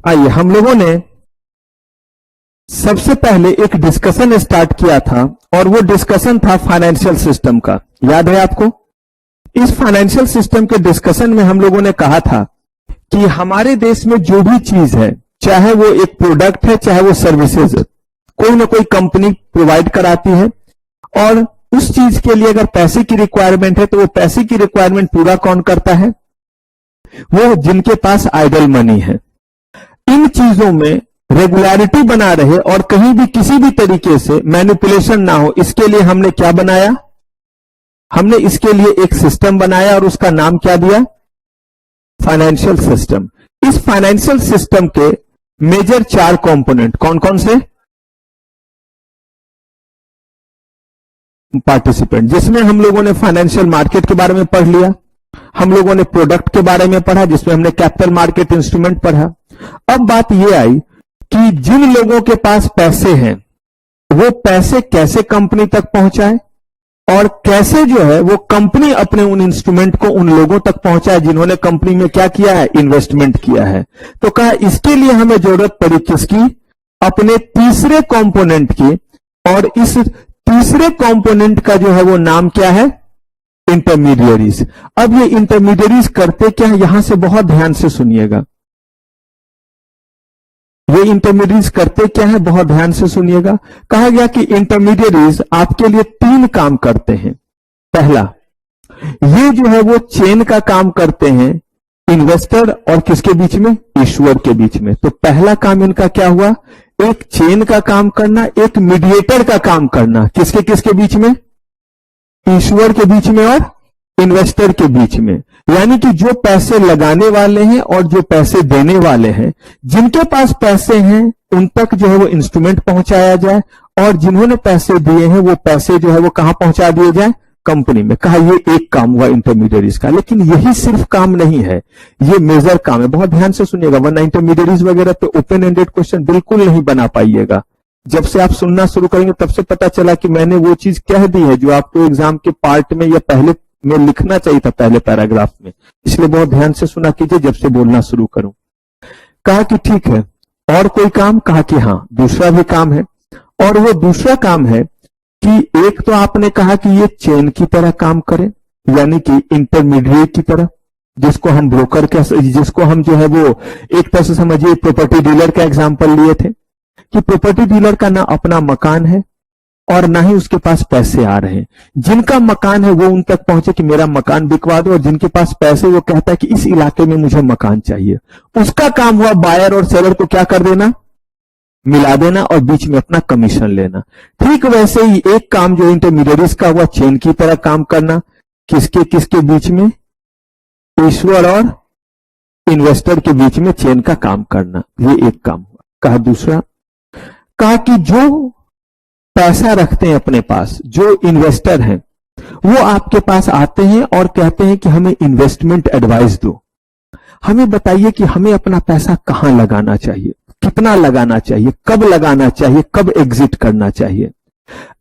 आइए, हम लोगों ने सबसे पहले एक डिस्कशन स्टार्ट किया था और वो डिस्कशन था फाइनेंशियल सिस्टम का। याद है आपको? इस फाइनेंशियल सिस्टम के डिस्कशन में हम लोगों ने कहा था कि हमारे देश में जो भी चीज है, चाहे वो एक प्रोडक्ट है चाहे वो सर्विसेज है, कोई ना कोई कंपनी प्रोवाइड कराती है और उस चीज के लिए अगर पैसे की रिक्वायरमेंट है तो वो पैसे की रिक्वायरमेंट पूरा कौन करता है? वो जिनके पास आइडल मनी है। इन चीजों में रेगुलरिटी बना रहे और कहीं भी किसी भी तरीके से मैनिपुलेशन ना हो, इसके लिए हमने क्या बनाया? हमने इसके लिए एक सिस्टम बनाया और उसका नाम क्या दिया? Financial system. इस फाइनेंशियल सिस्टम के मेजर 4 कंपोनेंट कौन कौन से? पार्टिसिपेंट, जिसमें हम लोगों ने फाइनेंशियल मार्केट के बारे में पढ़ लिया, हम लोगों ने प्रोडक्ट के बारे में पढ़ा जिसमें हमने कैपिटल मार्केट इंस्ट्रूमेंट पढ़ा। अब बात यह आई कि जिन लोगों के पास पैसे हैं वो पैसे कैसे कंपनी तक पहुंचाए और कैसे जो है वो कंपनी अपने उन इंस्ट्रूमेंट को उन लोगों तक पहुंचाए जिन्होंने कंपनी में क्या किया है? इन्वेस्टमेंट किया है। तो कहा इसके लिए हमें जरूरत पड़ी किसकी? अपने तीसरे कंपोनेंट की। और इस तीसरे कंपोनेंट का जो है वो नाम क्या है? इंटरमीडियरीज। अब ये इंटरमीडियरीज करते क्या है? यहां से बहुत ध्यान से सुनिएगा। ये इंटरमीडियरीज करते क्या है? बहुत ध्यान से सुनिएगा। कहा गया कि इंटरमीडियरीज आपके लिए 3 काम करते हैं। पहला, ये जो है वो चेन का काम करते हैं इन्वेस्टर और किसके बीच में? ईश्वर के बीच में। तो पहला काम इनका क्या हुआ? एक चेन का काम करना, एक मीडिएटर का काम करना। किसके किसके बीच में? ईश्वर के बीच में और इन्वेस्टर के बीच में। यानी कि जो पैसे लगाने वाले हैं और जो पैसे देने वाले हैं, जिनके पास पैसे हैं उन तक जो है वो इंस्ट्रूमेंट पहुंचाया जाए और जिन्होंने पैसे दिए हैं वो पैसे जो है वो कहां पहुंचा दिए जाए? कंपनी में। कहा ये एक काम हुआ इंटरमीडियरीज का। लेकिन यही सिर्फ काम नहीं है, ये मेजर काम है। बहुत ध्यान से सुनिएगा, वरना इंटरमीडियरीज वगैरह पे ओपन एंडेड क्वेश्चन बिल्कुल नहीं बना पाइएगा। जब से आप सुनना शुरू करेंगे तब से पता चला कि मैंने वो चीज कह दी है जो आपको एग्जाम के पार्ट में या पहले में लिखना चाहिए था, पहले पैराग्राफ में। इसलिए बहुत ध्यान से सुना कीजिए जब से बोलना शुरू करूं। कहा कि ठीक है, और कोई काम? कहा कि हां, दूसरा भी काम है। और वो दूसरा काम है कि एक तो आपने कहा कि ये चेन की तरह काम करे, यानी कि इंटरमीडिएट की तरह, जिसको हम ब्रोकर का, जिसको हम जो है वो एक तरह से समझिए प्रॉपर्टी डीलर का एग्जांपल लिए थे कि प्रॉपर्टी डीलर का ना अपना मकान है और ना ही उसके पास पैसे आ रहे हैं। जिनका मकान है वो उन तक पहुंचे कि मेरा मकान बिकवा दो, और जिनके पास पैसे वो कहता है कि इस इलाके में मुझे मकान चाहिए। उसका काम हुआ बायर और सेलर को क्या कर देना? मिला देना और बीच में अपना कमीशन लेना। ठीक वैसे ही एक काम जो इंटरमीडियरीज का हुआ चेन की तरह काम करना, किसके किसके बीच में? ईश्वर और इन्वेस्टर के बीच में चेन का काम करना। ये एक काम हुआ। कहा दूसरा, कहा कि जो पैसा रखते हैं अपने पास, जो इन्वेस्टर हैं, वो आपके पास आते हैं और कहते हैं कि हमें इन्वेस्टमेंट एडवाइस दो, हमें बताइए कि हमें अपना पैसा कहां लगाना चाहिए, कितना लगाना चाहिए, कब लगाना चाहिए, कब एग्जिट करना चाहिए।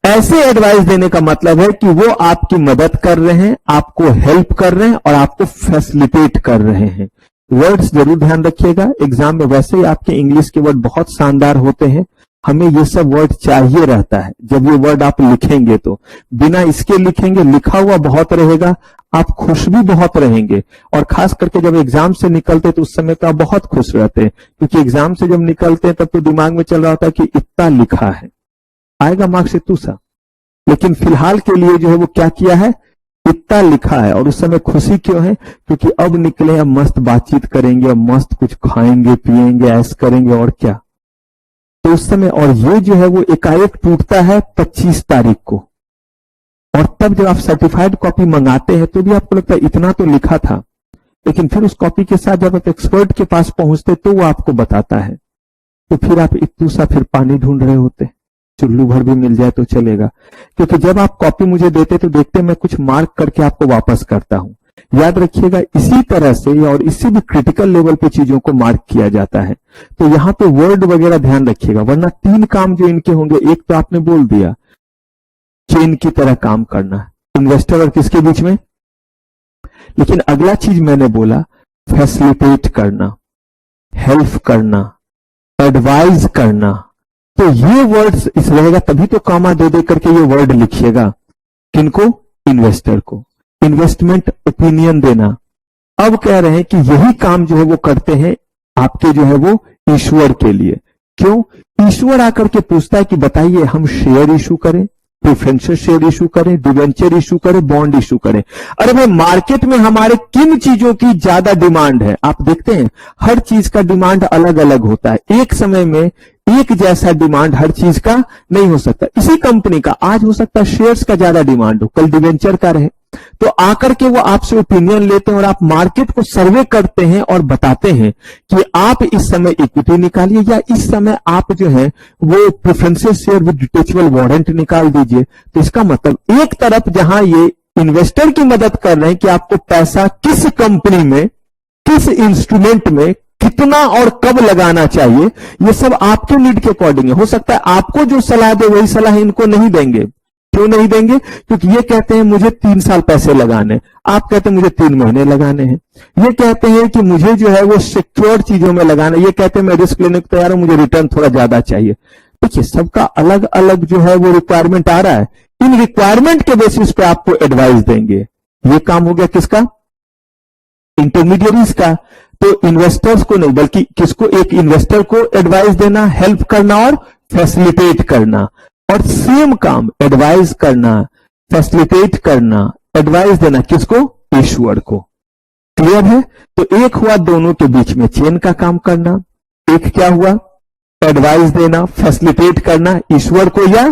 ऐसे एडवाइस देने का मतलब है कि वो आपकी मदद कर रहे हैं, आपको हेल्प कर रहे हैं और आपको फैसिलिटेट कर रहे हैं। वर्ड्स जरूर ध्यान रखिएगा, एग्जाम में वैसे ही आपके इंग्लिश के वर्ड बहुत शानदार होते हैं, हमें ये सब वर्ड चाहिए रहता है। जब ये वर्ड आप लिखेंगे तो बिना इसके लिखेंगे, लिखा हुआ बहुत रहेगा, आप खुश भी बहुत रहेंगे। और खास करके जब एग्जाम से निकलते तो उस समय तो आप बहुत खुश रहते हैं, क्योंकि एग्जाम से जब निकलते हैं तब तो दिमाग में चल रहा होता है कि इतना लिखा है, आएगा मार्क्स इतू सा। लेकिन फिलहाल के लिए जो है वो क्या किया है? इतना लिखा है। और उस समय खुशी क्यों है? क्योंकि अब निकले, अब मस्त बातचीत करेंगे, अब मस्त कुछ खाएंगे पिएंगे, ऐश करेंगे और क्या। तो उस समय, और ये जो है वो एकाएक टूटता है 25 तारीख को। और तब जब आप सर्टिफाइड कॉपी मंगाते हैं तो भी आपको लगता है इतना तो लिखा था, लेकिन फिर उस कॉपी के साथ जब आप एक्सपर्ट के पास पहुंचते तो वो आपको बताता है, तो फिर आप इतू सा फिर पानी ढूंढ रहे होते। चुल्लू भर भी मिल जाए तो चलेगा, क्योंकि जब आप कॉपी मुझे देते तो देखते मैं कुछ मार्क करके आपको वापस करता हूं। याद रखिएगा, इसी तरह से और इससे भी क्रिटिकल लेवल पे चीजों को मार्क किया जाता है। तो यहां पे वर्ड वगैरह ध्यान रखिएगा, वरना 3 काम जो इनके होंगे, एक तो आपने बोल दिया चेन की तरह काम करना, इन्वेस्टर और किसके बीच में, लेकिन अगला चीज मैंने बोला फैसिलिटेट करना, हेल्प करना, एडवाइज करना। तो ये वर्ड्स इस रहेगा, तभी तो कॉमा दे करके ये वर्ड लिखिएगा। किनको? इन्वेस्टर को। इन्वेस्टमेंट ओपिनियन देना। अब कह रहे हैं कि यही काम जो है वो करते हैं आपके जो है वो ईश्वर के लिए। क्यों? ईश्वर आकर के पूछता है कि बताइए हम शेयर इशू करें, प्रेफरेंशियल शेयर इशू करें, डिवेंचर इशू करें, बॉन्ड इशू करें? अरे भाई, मार्केट में हमारे किन चीजों की ज्यादा डिमांड है? आप देखते हैं हर चीज का डिमांड अलग अलग होता है। एक समय में एक जैसा डिमांड हर चीज का नहीं हो सकता। इसी कंपनी का आज हो सकता है शेयर्स का ज्यादा डिमांड हो, कल डिवेंचर का रहे। तो आकर के वो आपसे ओपिनियन लेते हैं और आप मार्केट को सर्वे करते हैं और बताते हैं कि आप इस समय इक्विटी निकालिए या इस समय आप जो है वो preferential share with detachable warrant निकाल दीजिए। तो इसका मतलब एक तरफ जहां ये इन्वेस्टर की मदद कर रहे हैं कि आपको पैसा किस कंपनी में, किस इंस्ट्रूमेंट में कितना और कब लगाना चाहिए, ये सब आपके नीड के अकॉर्डिंग है। हो सकता है आपको जो सलाह दे वही सलाह इनको नहीं देंगे। क्यों नहीं देंगे? क्योंकि ये कहते हैं मुझे 3 साल पैसे लगाने, आप कहते हैं मुझे 3 महीने लगाने हैं। ये कहते हैं कि मुझे जो है वो सिक्योर चीजों में लगाना, ये कहते हैं मैं रिस्क लेने को तैयार हूं, मुझे रिटर्न थोड़ा ज्यादा चाहिए। देखिए सबका अलग अलग जो है वो रिक्वायरमेंट आ रहा है। इन रिक्वायरमेंट के बेसिस पे आपको एडवाइस देंगे। ये काम हो गया किसका? इंटरमीडियरीज का। तो इन्वेस्टर्स को नहीं बल्कि किसको? एक इन्वेस्टर को एडवाइस देना, हेल्प करना और फैसिलिटेट करना। और सेम काम एडवाइस करना, फैसिलिटेट करना, एडवाइस देना किसको? ईश्वर को। क्लियर है? तो एक हुआ दोनों के बीच में चेन का काम करना, एक क्या हुआ? एडवाइस देना, फैसिलिटेट करना ईश्वर को या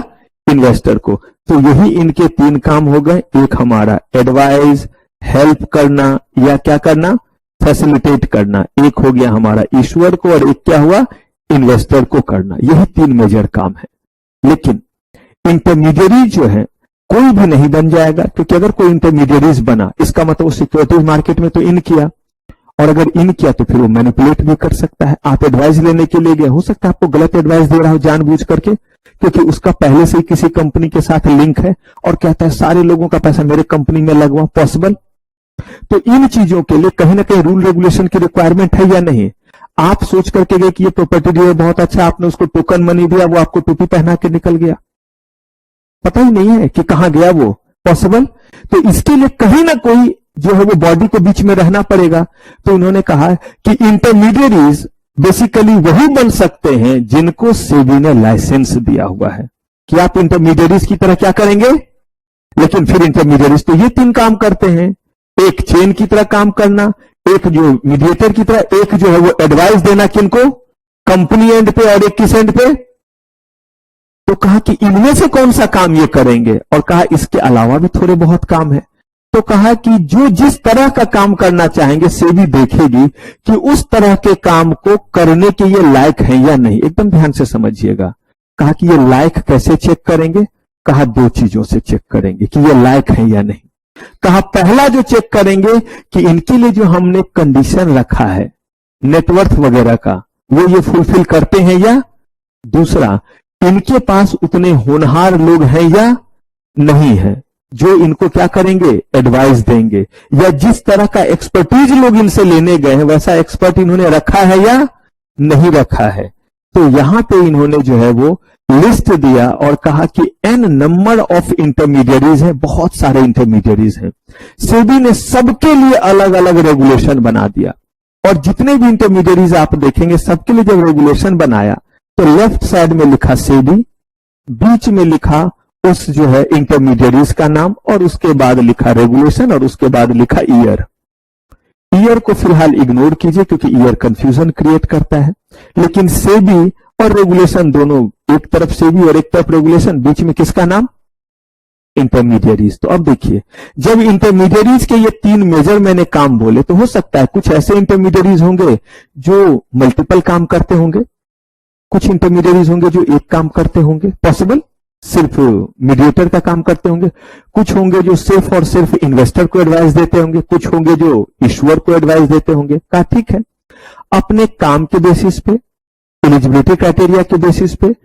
इन्वेस्टर को। तो यही इनके 3 काम हो गए। एक हमारा एडवाइस, हेल्प करना या क्या करना? फैसिलिटेट करना। एक हो गया हमारा ईश्वर को और एक क्या हुआ? इन्वेस्टर को करना। यही 3 मेजर काम है। लेकिन इंटरमीडियरी जो है कोई भी नहीं बन जाएगा, क्योंकि अगर कोई इंटरमीडियरीज बना इसका मतलब सिक्योरिटीज मार्केट में तो इन किया, और अगर इन किया तो फिर वो मैनिपुलेट भी कर सकता है। आप एडवाइस लेने के लिए गए, हो सकता है आपको गलत एडवाइस दे रहा हो जानबूझ करके, क्योंकि उसका पहले से ही किसी कंपनी के साथ लिंक है और कहता है सारे लोगों का पैसा मेरे कंपनी में लगवा। पॉसिबल? तो इन चीजों के लिए कहीं ना कहीं रूल रेगुलेशन की रिक्वायरमेंट है या नहीं? आप सोच करके गए कि ये प्रॉपर्टी डीलर बहुत अच्छा, आपने उसको टोकन मनी दिया, वो आपको टोपी पहना के निकल गया, पता ही नहीं है कि कहां गया वो। पॉसिबल? तो इसके लिए कहीं ना कोई जो है वो बॉडी के बीच में रहना पड़ेगा। तो उन्होंने कहा कि इंटरमीडियरीज बेसिकली वही बन सकते हैं जिनको सेबी ने लाइसेंस दिया हुआ है कि आप इंटरमीडियरीज की तरह क्या करेंगे। लेकिन फिर इंटरमीडियरीज तो ये 3 काम करते हैं, एक चेन की तरह काम करना, एक जो मीडिएटर की तरह, एक जो है वो एडवाइस देना किनको? कंपनी एंड पे, और एक किस एंड पे? तो कहा कि इनमें से कौन सा काम ये करेंगे, और कहा इसके अलावा भी थोड़े बहुत काम है। तो कहा कि जो जिस तरह का काम करना चाहेंगे सेबी देखेगी कि उस तरह के काम को करने के ये लायक है या नहीं। एकदम ध्यान से समझिएगा। कहा कि ये लायक कैसे चेक करेंगे? कहा 2 चीजों से चेक करेंगे कि ये लायक है या नहीं। कहा पहला जो चेक करेंगे कि इनके लिए जो हमने कंडीशन रखा है नेटवर्थ वगैरह का, वो ये फुलफिल करते हैं या? दूसरा, इनके पास उतने होनहार लोग हैं या नहीं है जो इनको क्या करेंगे? एडवाइस देंगे, या जिस तरह का एक्सपर्टीज लोग इनसे लेने गए हैं वैसा एक्सपर्ट इन्होंने रखा है या नहीं रखा है। तो यहां पे इन्होंने जो है वो लिस्ट दिया और कहा कि एन नंबर ऑफ इंटरमीडियरीज है, बहुत सारे इंटरमीडियरीज हैं। सेबी ने सबके लिए अलग अलग रेगुलेशन बना दिया, और जितने भी इंटरमीडियरीज आप देखेंगे सबके लिए जब रेगुलेशन बनाया तो लेफ्ट साइड में लिखा सेबी, बीच में लिखा उस जो है इंटरमीडियरीज का नाम, और उसके बाद लिखा रेगुलेशन, और उसके बाद लिखा ईयर। ईयर को फिलहाल इग्नोर कीजिए क्योंकि ईयर कंफ्यूजन क्रिएट करता है। लेकिन सेबी और रेगुलेशन दोनों, एक तरफ सेबी और एक तरफ रेगुलेशन, बीच में किसका नाम? इंटरमीडियरीज। तो अब देखिए, जब इंटरमीडियरीज के ये 3 मेजर मैंने काम बोले, तो हो सकता है कुछ ऐसे इंटरमीडियरीज होंगे जो मल्टीपल काम करते होंगे, कुछ इंटरमीडियरीज होंगे जो एक काम करते होंगे, पॉसिबल सिर्फ मीडिएटर का काम करते होंगे, कुछ होंगे जो सिर्फ और सिर्फ इन्वेस्टर को एडवाइस देते होंगे, कुछ होंगे जो ईश्वर को एडवाइस देते होंगे। कहा ठीक है, अपने काम के बेसिस पे, एलिजिबिलिटी क्राइटेरिया के बेसिस पे,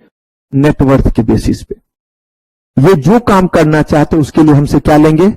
नेटवर्थ के बेसिस पे, ये जो काम करना चाहते उसके लिए हमसे क्या लेंगे?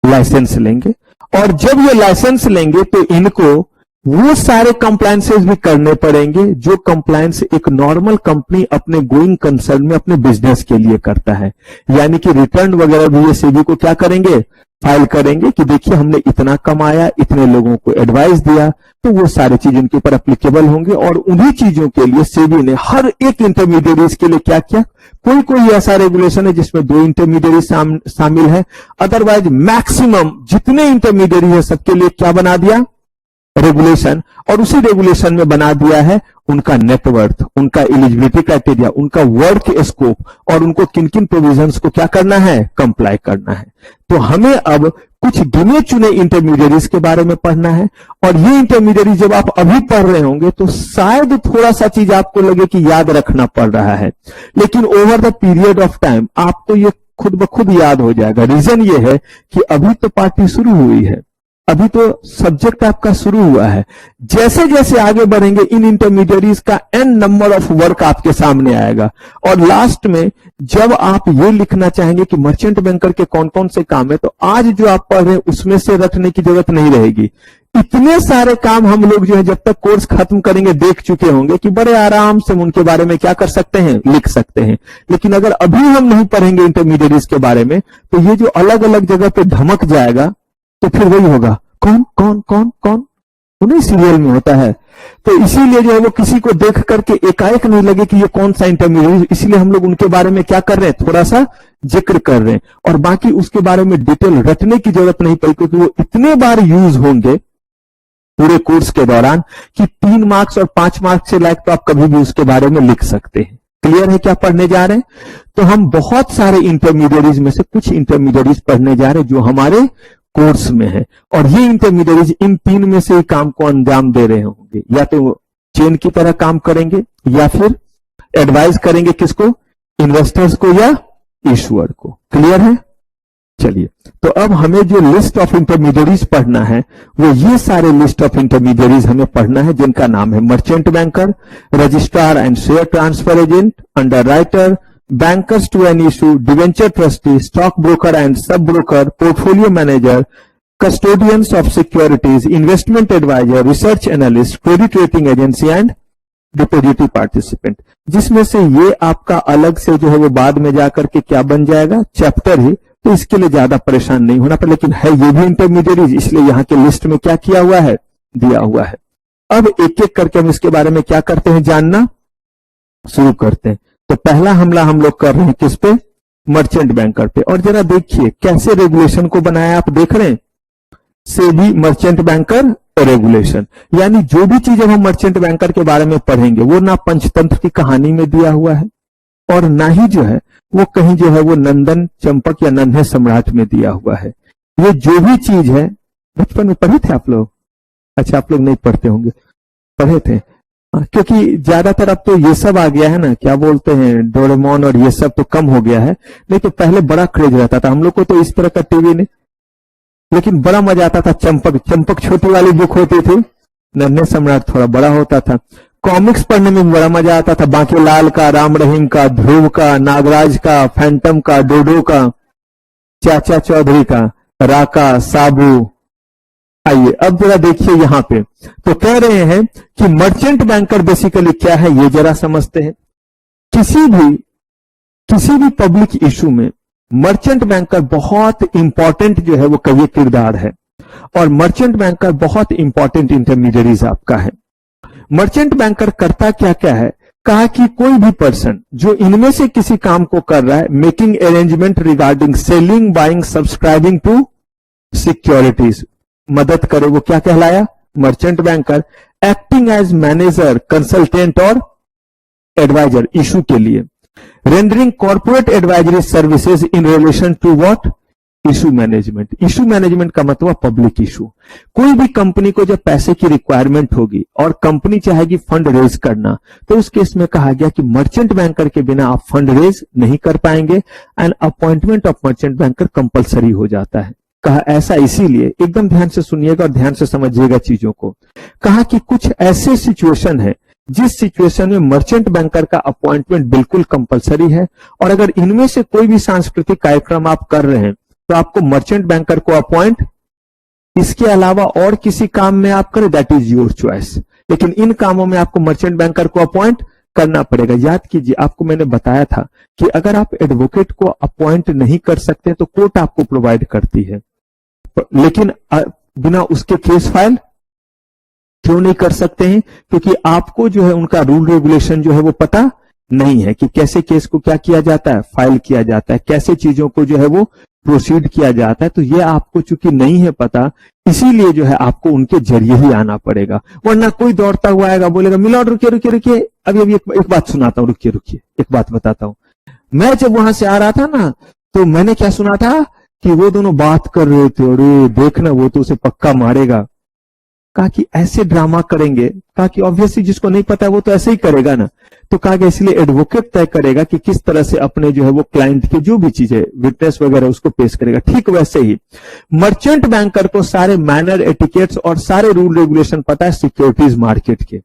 लाइसेंस लेंगे। और जब ये लाइसेंस लेंगे तो इनको वो सारे कंप्लायंसेस भी करने पड़ेंगे जो कंप्लायंस एक नॉर्मल कंपनी अपने गोइंग कंसर्न में अपने बिजनेस के लिए करता है। यानी कि रिटर्न वगैरह भी ये सेबी को क्या करेंगे, फाइल करेंगे कि देखिए हमने इतना कमाया, इतने लोगों को एडवाइस दिया, तो वो सारी चीज उनके ऊपर एप्लीकेबल होंगे। और उन्हीं चीजों के लिए सेबी ने हर एक इंटरमीडिएरीज के लिए क्या किया, कोई कोई ऐसा रेगुलेशन है जिसमें 2 इंटरमीडिएरी शामिल है, अदरवाइज मैक्सिमम जितने इंटरमीडिएरी है सबके लिए क्या बना दिया, रेगुलेशन। और उसी रेगुलेशन में बना दिया है उनका नेटवर्थ, उनका एलिजिबिलिटी क्राइटेरिया, उनका वर्क स्कोप और उनको किन किन प्रोविजंस को क्या करना है, कंप्लाई करना है। तो हमें अब कुछ गिने चुने इंटरमीडिएरीज के बारे में पढ़ना है। और ये इंटरमीडिएरी जब आप अभी पढ़ रहे होंगे तो शायद थोड़ा सा चीज आपको लगे कि याद रखना पड़ रहा है, लेकिन over the period of time आपको ये खुद ब खुद याद हो जाएगा। रीजन ये है कि अभी तो पार्टी शुरू हुई है, अभी तो सब्जेक्ट आपका शुरू हुआ है। जैसे जैसे आगे बढ़ेंगे इन इंटरमीडिएरीज का एन नंबर ऑफ वर्क आपके सामने आएगा। और लास्ट में जब आप ये लिखना चाहेंगे कि मर्चेंट बैंकर के कौन कौन से काम है, तो आज जो आप पढ़ रहे हैं उसमें से रटने की जरूरत नहीं रहेगी। इतने सारे काम हम लोग जो है जब तक कोर्स खत्म करेंगे देख चुके होंगे कि बड़े आराम से उनके बारे में क्या कर सकते हैं, लिख सकते हैं। लेकिन अगर अभी हम नहीं पढ़ेंगे इंटरमीडिएरीज के बारे में तो ये जो अलग अलग जगह पे धमक जाएगा तो फिर वही होगा, कौन कौन कौन कौन, उन्हीं सीरियल में होता है। तो इसीलिए जो है वो किसी को देख करके एकाएक नहीं लगे कि ये कौन सा इंटरमीडिएट, इसलिए हम लोग उनके बारे में क्या कर रहे हैं, थोड़ा सा जिक्र कर रहे हैं। और बाकी उसके बारे में डिटेल रटने की जरूरत नहीं पड़ी, क्योंकि वो इतने बार यूज होंगे पूरे कोर्स के दौरान कि 3 मार्क्स और 5 मार्क्स से लायक तो आप कभी भी उसके बारे में लिख सकते हैं। क्लियर है क्या पढ़ने जा रहे हैं? तो हम बहुत सारे इंटरमीडिएरीज में से कुछ इंटरमीडिएरीज पढ़ने जा रहे हैं जो हमारे कोर्स में है। और ये इंटरमीडिएरीज इन 3 में से काम को अंजाम दे रहे होंगे, या तो चेन की तरह काम करेंगे या फिर एडवाइस करेंगे किसको, इन्वेस्टर्स को या इशूअर को। क्लियर है? चलिए, तो अब हमें जो लिस्ट ऑफ इंटरमीडिएरीज पढ़ना है वो ये सारे लिस्ट ऑफ इंटरमीडिएरीज हमें पढ़ना है जिनका नाम है merchant banker, registrar and share transfer agent, underwriter, bankers to an issue, debenture trustee, stock broker and sub broker, portfolio manager, custodians of securities, investment advisor, research analyst, credit rating agency and depository participant। जिसमें से ये आपका अलग से जो है वो बाद में जाकर के क्या बन जाएगा, चैप्टर ही, तो इसके लिए ज्यादा परेशान नहीं होना पर, लेकिन है ये भी इंटरमीडिएरीज, इसलिए यहाँ के लिस्ट में क्या किया हुआ है, दिया हुआ है। अब एक एक करके हम इसके बारे में क्या करते हैं, जानना शुरू करते हैं। तो पहला हमला हम लोग कर रहे हैं किस पे, मर्चेंट बैंकर पे। और जरा देखिए कैसे रेगुलेशन को बनाया, आप देख रहे हैं, सेबी मर्चेंट बैंकर रेगुलेशन। यानी जो भी चीज हम मर्चेंट बैंकर के बारे में पढ़ेंगे वो ना पंचतंत्र की कहानी में दिया हुआ है और ना ही जो है वो कहीं जो है वो नंदन चंपक या नन्हे सम्राट में दिया हुआ है। ये जो भी चीज है, बचपन में पढ़े थे आप लोग? अच्छा, आप लोग नहीं पढ़ते होंगे, पढ़े थे, क्योंकि ज्यादातर अब तो ये सब आ गया है ना, क्या बोलते हैं, डोरेमोन और ये सब तो कम हो गया है। नहीं तो पहले बड़ा क्रेज रहता था हम लोग को, तो इस तरह का टीवी नहीं, लेकिन बड़ा मजा आता था। चंपक, चंपक छोटी वाली बुक होती थी, नन्हे सम्राट थोड़ा बड़ा होता था। कॉमिक्स पढ़ने में बड़ा मजा आता था, बांकीलाल का, राम रहीम का, ध्रुव का, नागराज का, फैंटम का, डोडो का, चाचा चौधरी का, राका, साबू। आइए अब जरा देखिए यहां पे, तो कह रहे हैं कि मर्चेंट बैंकर बेसिकली क्या है ये जरा समझते हैं। किसी भी पब्लिक इशू में मर्चेंट बैंकर बहुत इंपॉर्टेंट जो है वो कभी किरदार है, और मर्चेंट बैंकर बहुत इंपॉर्टेंट इंटरमीडिएरीज आपका है। मर्चेंट बैंकर करता क्या क्या है, कहा कि कोई भी पर्सन जो इनमें से किसी काम को कर रहा है, making arrangement regarding selling, buying, subscribing to securities, मदद करे, वो क्या कहलाया, merchant banker. Acting as manager, consultant और एडवाइजर इशू के लिए। Rendering corporate advisory services in relation to what, issue management. Issue management का मतलब पब्लिक इशू। कोई भी कंपनी को जब पैसे की रिक्वायरमेंट होगी और कंपनी चाहेगी फंड रेज करना, तो उस केस में कहा गया कि मर्चेंट बैंकर के बिना आप फंड रेज नहीं कर पाएंगे and appointment of merchant banker compulsory हो जाता है। कहा ऐसा इसीलिए, एकदम ध्यान से सुनिएगा और ध्यान से समझिएगा चीजों को। कहा कि कुछ ऐसे सिचुएशन है जिस सिचुएशन में मर्चेंट बैंकर का अपॉइंटमेंट बिल्कुल कंपलसरी है, और अगर इनमें से कोई भी सांस्कृतिक कार्यक्रम आप कर रहे हैं तो आपको मर्चेंट बैंकर को अपॉइंट इसके अलावा और किसी काम में आप करें, दैट इज योर चॉइस, लेकिन इन कामों में आपको मर्चेंट बैंकर को अपॉइंट करना पड़ेगा। याद कीजिए, आपको मैंने बताया था कि अगर आप एडवोकेट को अपॉइंट नहीं कर सकते तो कोर्ट आपको प्रोवाइड करती है, लेकिन बिना उसके केस फाइल क्यों नहीं कर सकते हैं? क्योंकि आपको जो है उनका रूल रेगुलेशन जो है वो पता नहीं है कि कैसे केस को क्या किया जाता है, फाइल किया जाता है, कैसे चीजों को जो है वो प्रोसीड किया जाता है। तो ये आपको चूंकि नहीं है पता, इसीलिए जो है आपको उनके जरिए ही आना पड़ेगा, वरना कोई दौड़ता हुआ आएगा, बोलेगा मिलॉर्ड रुकिए रुकिए रुकिए, अभी एक बात सुनाता हूं, रुकिए रुकिए, एक बात बताता हूं। मैं जब वहां से आ रहा था ना, तो मैंने क्या सुना था कि वो दोनों बात कर रहे थे, अरे देखना वो तो उसे पक्का मारेगा। कहा कि ऐसे ड्रामा करेंगे, कहा कि ऑब्वियसली जिसको नहीं पता वो तो ऐसे ही करेगा ना। तो कहा गया इसलिए एडवोकेट तय करेगा कि किस तरह से अपने जो है वो क्लाइंट की जो भी चीजें विटनेस वगैरह उसको पेश करेगा। ठीक वैसे ही मर्चेंट बैंकर को सारे मैनर, एटिकेट्स और सारे रूल रेगुलेशन पता है सिक्योरिटीज मार्केट के,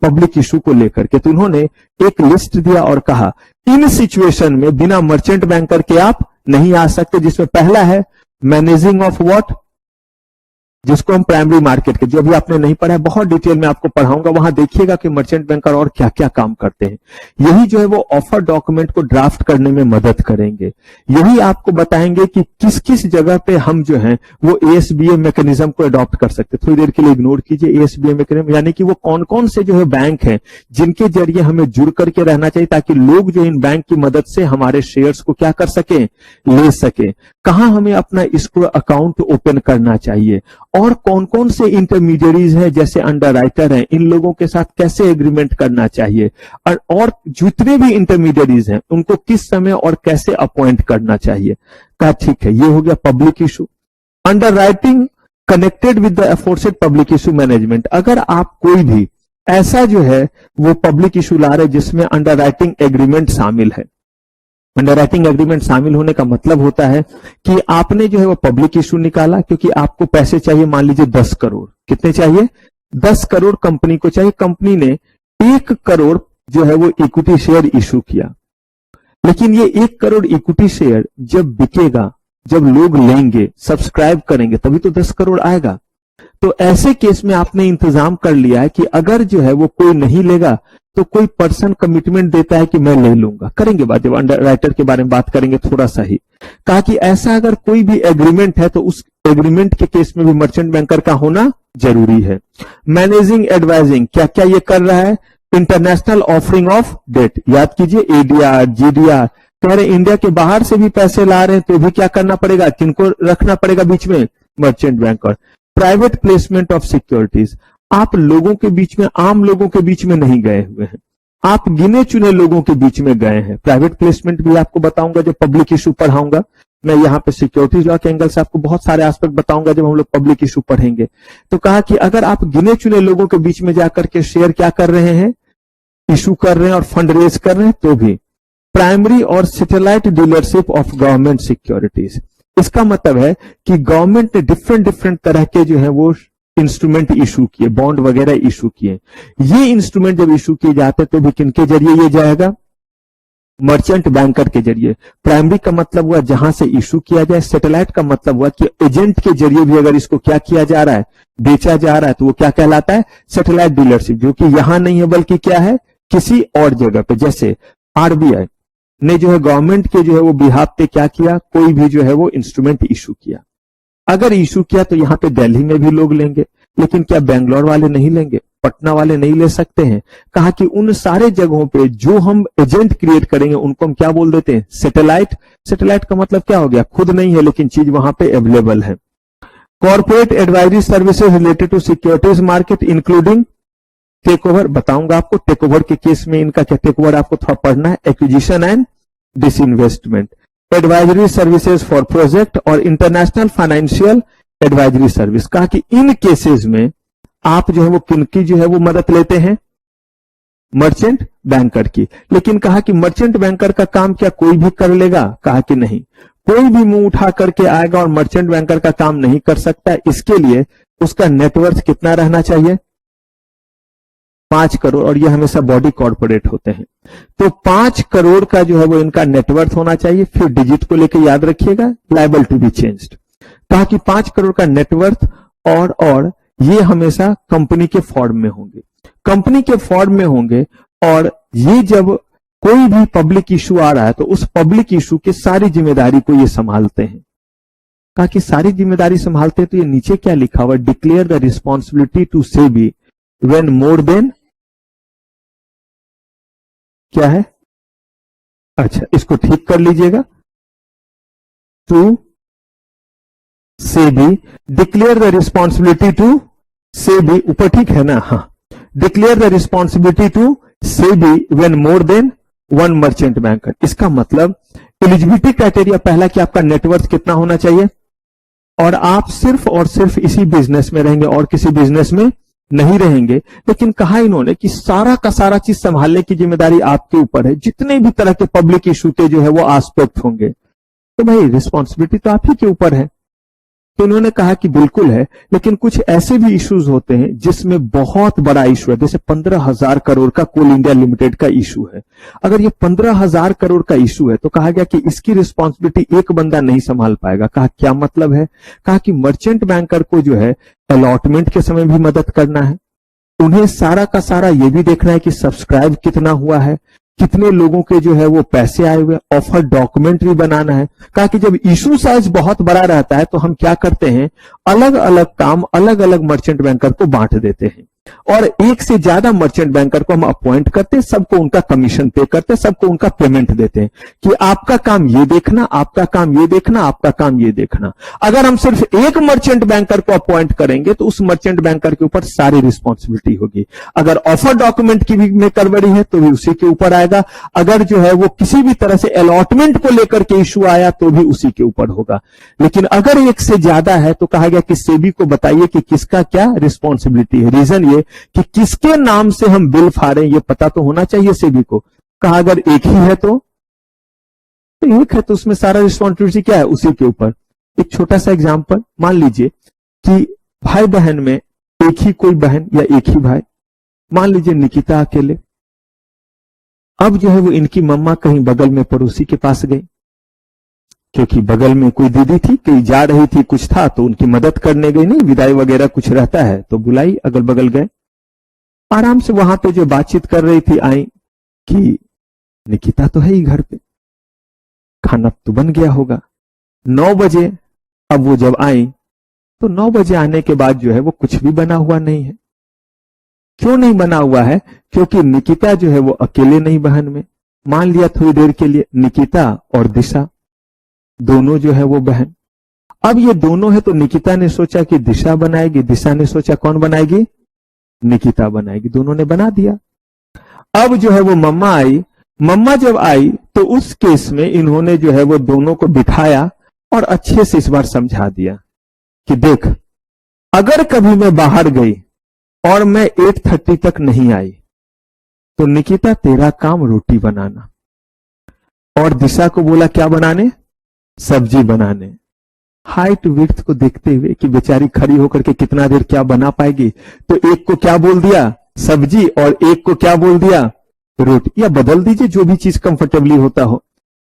पब्लिक इशू को लेकर के। तो उन्होंने एक लिस्ट दिया और कहा इन सिचुएशन में बिना मर्चेंट बैंकर के आप नहीं आ सकते, जिसमें पहला है मैनेजिंग ऑफ व्हाट, जिसको हम प्राइमरी मार्केट के, जो अभी आपने नहीं पढ़ा है, बहुत डिटेल में आपको पढ़ाऊंगा, वहां देखिएगा कि मर्चेंट बैंकर और क्या क्या काम करते हैं। यही जो है वो ऑफर डॉक्यूमेंट को ड्राफ्ट करने में मदद करेंगे। यही आपको बताएंगे कि किस किस जगह पे हम जो है वो एएसबीए मैकेनिज्म को अडॉप्ट कर सकते हैं। थोड़ी देर के लिए इग्नोर कीजिए एएसबीए मैकेनिज्म, यानी कि वो कौन कौन से जो है बैंक है जिनके जरिए हमें जुड़ करके रहना चाहिए, ताकि लोग जो इन बैंक की मदद से हमारे शेयर्स को क्या कर सके, ले सके। कहां हमें अपना इसको अकाउंट ओपन करना चाहिए, और कौन कौन से इंटरमीडियरीज हैं जैसे अंडरराइटर हैं, इन लोगों के साथ कैसे एग्रीमेंट करना चाहिए, और जितने भी इंटरमीडियरीज हैं उनको किस समय और कैसे अपॉइंट करना चाहिए। कहा ठीक है, ये हो गया public issue. Underwriting connected with the aforesaid public issue management, अगर आप कोई भी ऐसा जो है वो पब्लिक इशू ला रहे जिसमें अंडरराइटिंग एग्रीमेंट शामिल है। अंडरराइटिंग एग्रीमेंट शामिल होने का मतलब होता है कि आपने जो है वो पब्लिक इशू निकाला, क्योंकि आपको पैसे चाहिए, मान लीजिए 10 करोड़। कितने चाहिए? 10 करोड़ कंपनी को चाहिए। कंपनी ने 1 करोड़ जो है वो इक्विटी शेयर इशू किया, लेकिन ये 1 करोड़ इक्विटी शेयर जब बिकेगा, जब लोग लेंगे, सब्सक्राइब करेंगे, तभी तो 10 करोड़ आएगा। तो ऐसे केस में आपने इंतजाम कर लिया है कि अगर जो है वो कोई नहीं लेगा तो कोई पर्सन कमिटमेंट देता है कि मैं ले लूंगा। करेंगे बात, जब अंडरराइटर के बारे में बात करेंगे थोड़ा सा ही। कहा कि ऐसा अगर कोई भी एग्रीमेंट है तो उस एग्रीमेंट के केस में भी मर्चेंट बैंकर का होना जरूरी है। मैनेजिंग एडवाइजिंग, क्या क्या ये कर रहा है? इंटरनेशनल ऑफरिंग ऑफ डेट, याद कीजिए एडीआर, जीडीआर, कह रहे इंडिया के बाहर से भी पैसे ला रहे हैं तो भी क्या करना पड़ेगा, किनको रखना पड़ेगा बीच में? Merchant banker. Private placement of securities, आप लोगों के बीच में, आम लोगों के बीच में नहीं गए हुए हैं, आप गिने चुने लोगों के बीच में गए हैं। प्राइवेट प्लेसमेंट भी आपको बताऊंगा जब पब्लिक इशू पढ़ाऊंगा। मैं यहाँ पे सिक्योरिटीज लॉ के एंगल से आपको बहुत सारे एस्पेक्ट बताऊंगा जब हम लोग पब्लिक इशू पढ़ेंगे। तो कहा कि अगर आप गिने चुने लोगों के बीच में जाकर के शेयर क्या कर रहे हैं, इशू कर रहे हैं और फंड रेज कर रहे हैं, तो भी। प्राइमरी और satellite dealership of government securities, इसका मतलब है कि गवर्नमेंट ने डिफरेंट तरह के जो है वो इंस्ट्रूमेंट इशू किए, बॉन्ड वगैरह इशू किए। ये इंस्ट्रूमेंट जब इशू किए जाते हैं तो भी किनके जरिए ये जाएगा? मर्चेंट बैंकर के जरिए। प्राइमरी का मतलब हुआ जहां से इशू किया जाए, सैटेलाइट का मतलब हुआ कि एजेंट के जरिए भी अगर इसको क्या किया जा रहा है, बेचा जा रहा है, तो वो क्या कहलाता है? सैटेलाइट डीलरशिप, जो कि यहां नहीं है बल्कि क्या है, किसी और जगह पे। जैसे आरबीआई ने जो है गवर्नमेंट के जो है वो बिहाफ पे क्या किया, कोई भी जो है वो इंस्ट्रूमेंट इशू किया। अगर इशू किया तो यहां पे दिल्ली में भी लोग लेंगे, लेकिन क्या बेंगलोर वाले नहीं लेंगे, पटना वाले नहीं ले सकते हैं? कहा कि उन सारे जगहों पे जो हम एजेंट क्रिएट करेंगे उनको हम क्या बोल देते हैं? सैटेलाइट। सैटेलाइट का मतलब क्या हो गया? खुद नहीं है लेकिन चीज वहां पे अवेलेबल है। Corporate advisory services related to securities market including take over, बताऊंगा आपको। टेक ओवर के केस में इनका क्या, टेक ओवर आपको थोड़ा पढ़ना है। Acquisition and disinvestment, advisory services for project और इंटरनेशनल फाइनेंशियल एडवाइजरी सर्विस। कहा कि इन केसेस में आप जो है वो किनकी जो है वो मदद लेते हैं? मर्चेंट बैंकर की। लेकिन कहा कि मर्चेंट बैंकर का काम क्या कोई भी कर लेगा? कहा कि नहीं, कोई भी मुंह उठा करके आएगा और मर्चेंट बैंकर का काम नहीं कर सकता। इसके लिए उसका नेटवर्थ कितना रहना चाहिए? 5 करोड़, और ये हमेशा बॉडी कॉर्पोरेट होते हैं। तो 5 करोड़ का जो है वो इनका नेटवर्थ होना चाहिए। फिर डिजिट को लेकर याद रखिएगा, लायबल टू बी चेंज्ड। कहा कि 5 करोड़ का नेटवर्थ और ये हमेशा कंपनी के फॉर्म में होंगे, कंपनी के फॉर्म में होंगे। और ये जब कोई भी पब्लिक इशू आ रहा है तो उस पब्लिक इशू की सारी जिम्मेदारी को ये संभालते हैं। कहा कि सारी जिम्मेदारी संभालते हैं, तो ये नीचे क्या लिखा हुआ, declare the responsibility to SEBI when more than, क्या है, अच्छा इसको ठीक कर लीजिएगा, to SEBI, declare the responsibility to SEBI, ऊपर ठीक है ना, हाँ, declare the responsibility to SEBI when more than one merchant banker. इसका मतलब एलिजिबिलिटी क्राइटेरिया पहला कि आपका नेटवर्थ कितना होना चाहिए, और आप सिर्फ और सिर्फ इसी बिजनेस में रहेंगे और किसी बिजनेस में नहीं रहेंगे। लेकिन कहा इन्होंने कि सारा का सारा चीज संभालने की जिम्मेदारी आपके ऊपर है, जितने भी तरह के पब्लिक इशू के जो है वो एस्पेक्ट होंगे, तो भाई रिस्पॉन्सिबिलिटी तो आप ही के ऊपर है। तो इन्होंने कहा कि बिल्कुल है, लेकिन कुछ ऐसे भी इश्यूज होते हैं जिसमें बहुत बड़ा इशू है, जैसे 15,000 करोड़ का कोल इंडिया लिमिटेड का इशू है। अगर ये 15,000 करोड़ का इशू है तो कहा गया कि इसकी रिस्पॉन्सिबिलिटी एक बंदा नहीं संभाल पाएगा। कहा क्या मतलब है, कहा कि मर्चेंट बैंकर को जो है अलॉटमेंट के समय भी मदद करना है, उन्हें सारा का सारा ये भी देखना है कि सब्सक्राइब कितना हुआ है, कितने लोगों के जो है वो पैसे आए हुए, ऑफर डॉक्यूमेंट भी बनाना है। कहा कि जब इशू साइज बहुत बड़ा रहता है तो हम क्या करते हैं, अलग अलग काम अलग अलग मर्चेंट बैंकर को बांट देते हैं, और एक से ज्यादा मर्चेंट बैंकर को हम अपॉइंट करते हैं, सबको उनका कमीशन पे करते हैं, सबको उनका पेमेंट देते हैं कि आपका काम ये देखना, आपका काम ये देखना, आपका काम ये देखना। अगर हम सिर्फ एक मर्चेंट बैंकर को अपॉइंट करेंगे तो उस मर्चेंट बैंकर के ऊपर सारी रिस्पॉन्सिबिलिटी होगी। अगर ऑफर डॉक्यूमेंट की भी में गड़बड़ी है तो भी उसी के ऊपर आएगा, अगर जो है वो किसी भी तरह से अलॉटमेंट को लेकर के इशू आया तो भी उसी के ऊपर होगा। लेकिन अगर एक से ज्यादा है तो कहा गया कि सेबी को बताइए कि किसका क्या रिस्पॉन्सिबिलिटी है। रीजन ये कि किसके नाम से हम बिल फाड़ें ये पता तो होना चाहिए सेबी को। कहा अगर एक ही है तो एक है तो उसमें सारा रिस्पॉन्सिबिलिटी क्या है, उसी के ऊपर। एक छोटा सा एग्जांपल मान लीजिए कि भाई बहन में एक ही कोई बहन या एक ही भाई, मान लीजिए निकिता अकेले। अब जो है वो इनकी मम्मा कहीं बगल में पड़ोसी के पास गई, क्योंकि बगल में कोई दीदी थी, कहीं जा रही थी, कुछ था तो उनकी मदद करने गई, नहीं विदाई वगैरह कुछ रहता है तो बुलाई, अगल बगल गए, आराम से वहां पे जो बातचीत कर रही थी आई कि निकिता तो है ही घर पे, खाना तो बन गया होगा। 9 बजे अब वो जब आई तो 9 बजे आने के बाद जो है वो कुछ भी बना हुआ नहीं है। क्यों नहीं बना हुआ है, क्योंकि निकिता जो है वो अकेले नहीं बहन में, मान लिया थोड़ी देर के लिए निकिता और दिशा दोनों जो है वो बहन। अब ये दोनों है तो निकिता ने सोचा कि दिशा बनाएगी, दिशा ने सोचा कौन बनाएगी, निकिता बनाएगी, दोनों ने बना दिया। अब जो है वो मम्मा आई, मम्मा जब आई तो उस केस में इन्होंने जो है वो दोनों को बिठाया और अच्छे से इस बार समझा दिया कि देख, अगर कभी मैं बाहर गई और मैं 8:30 तक नहीं आई तो निकिता तेरा काम रोटी बनाना, और दिशा को बोला क्या बनाने, सब्जी बनाने। हाइट विड्थ को देखते हुए कि बेचारी खड़ी होकर के कितना देर क्या बना पाएगी, तो एक को क्या बोल दिया सब्जी और एक को क्या बोल दिया रोटी, या बदल दीजिए जो भी चीज कंफर्टेबली होता हो।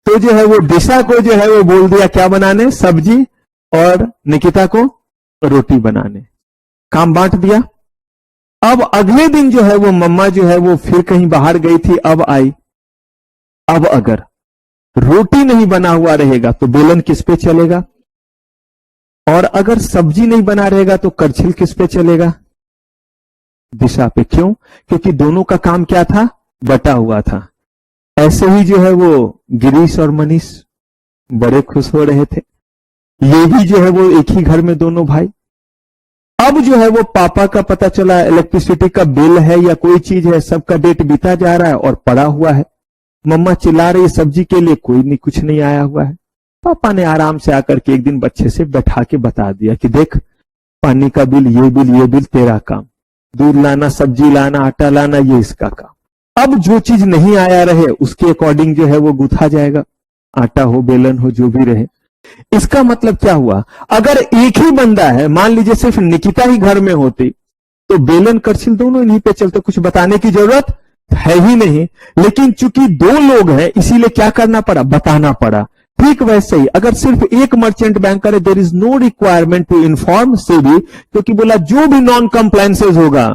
तो जो है वो दिशा को जो है वो बोल दिया क्या बनाने, सब्जी, और निकिता को रोटी बनाने, काम बांट दिया। अब अगले दिन जो है वो मम्मा जो है वो फिर कहीं बाहर गई थी, अब आई। अब अगर रोटी नहीं बना हुआ रहेगा तो बेलन किस पे चलेगा, और अगर सब्जी नहीं बना रहेगा तो करछिल किस पे चलेगा, दिशा पे। क्यों, क्योंकि दोनों का काम क्या था, बटा हुआ था। ऐसे ही जो है वो गिरीश और मनीष बड़े खुश हो रहे थे, ये भी जो है वो एक ही घर में दोनों भाई। अब जो है वो पापा का पता चला इलेक्ट्रिसिटी का बिल है या कोई चीज है, सबका डेट बीता जा रहा है और पड़ा हुआ है। मम्मा चिल्ला रही सब्जी के लिए, कोई नहीं, कुछ नहीं आया हुआ है। पापा ने आराम से आकर के एक दिन बच्चे से बैठा के बता दिया कि देख, पानी का बिल, ये बिल तेरा काम, दूध लाना, सब्जी लाना, आटा लाना, ये इसका काम। अब जो चीज नहीं आया रहे उसके अकॉर्डिंग जो है वो गुथा जाएगा, आटा हो, बेलन हो, जो भी रहे। इसका मतलब क्या हुआ, अगर एक ही बंदा है, मान लीजिए सिर्फ निकिता ही घर में होती तो बेलन करछिल दोनों इन्हीं पे चलते, कुछ बताने की जरूरत है ही नहीं। लेकिन चूंकि 2 लोग हैं इसीलिए क्या करना पड़ा, बताना पड़ा। ठीक वैसे ही अगर सिर्फ एक मर्चेंट बैंकर है, there is no requirement to inform SEBI, क्योंकि बोला जो भी नॉन कंप्लायंसेज होगा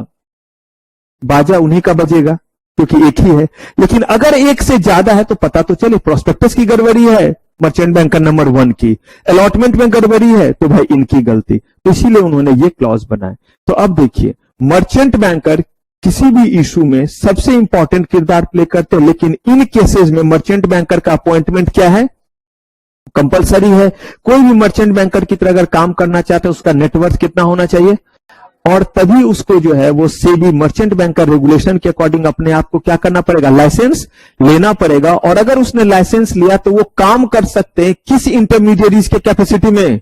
बाजा उन्हीं का बजेगा, क्योंकि एक ही है। लेकिन अगर एक से ज्यादा है तो पता तो चले, प्रोस्पेक्टस की गड़बड़ी है मर्चेंट बैंकर नंबर 1 की, अलॉटमेंट में गड़बड़ी है तो भाई इनकी गलती, तो इसीलिए उन्होंने ये क्लॉज बनाए। तो अब देखिए, मर्चेंट बैंकर किसी भी इशू में सबसे इंपॉर्टेंट किरदार प्ले करते हैं, लेकिन इन केसेस में मर्चेंट बैंकर का अपॉइंटमेंट क्या है, कंपलसरी है। कोई भी मर्चेंट बैंकर की तरह अगर काम करना चाहते हैं, उसका नेटवर्थ कितना होना चाहिए, और तभी उसको जो है वो सेबी मर्चेंट बैंकर रेगुलेशन के अकॉर्डिंग अपने आप को क्या करना पड़ेगा, लाइसेंस लेना पड़ेगा। और अगर उसने लाइसेंस लिया तो वो काम कर सकते हैं किस इंटरमीडिएरीज के कैपेसिटी में,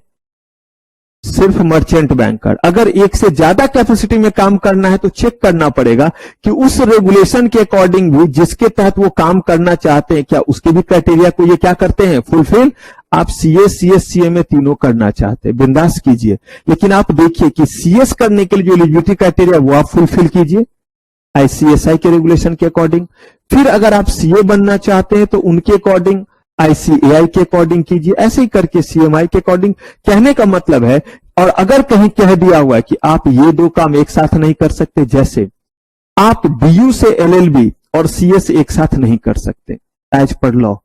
सिर्फ मर्चेंट बैंकर। अगर एक से ज्यादा कैपेसिटी में काम करना है तो चेक करना पड़ेगा कि उस रेगुलेशन के अकॉर्डिंग भी जिसके तहत वो काम करना चाहते हैं, क्या उसके भी क्राइटेरिया को ये क्या करते हैं, फुलफिल। आप सीएस, सीएस, सीएमए तीनों करना चाहते हैं, बिंदास कीजिए, लेकिन आप देखिए कि सीएस करने के लिए जो एलिजिबिलिटी क्राइटेरिया वो आप फुलफिल कीजिए आईसीएसआई के रेगुलेशन के अकॉर्डिंग। फिर अगर आप सीए बनना चाहते हैं तो उनके अकॉर्डिंग, आईसीएआई के अकॉर्डिंग कीजिए, ऐसे ही करके सीएमआई के अकॉर्डिंग। कहने का मतलब है, और अगर कहीं कह दिया हुआ है कि आप ये दो काम एक साथ नहीं कर सकते, जैसे आप डीयू से एलएलबी और सीएस एक साथ नहीं कर सकते, एज पर लॉ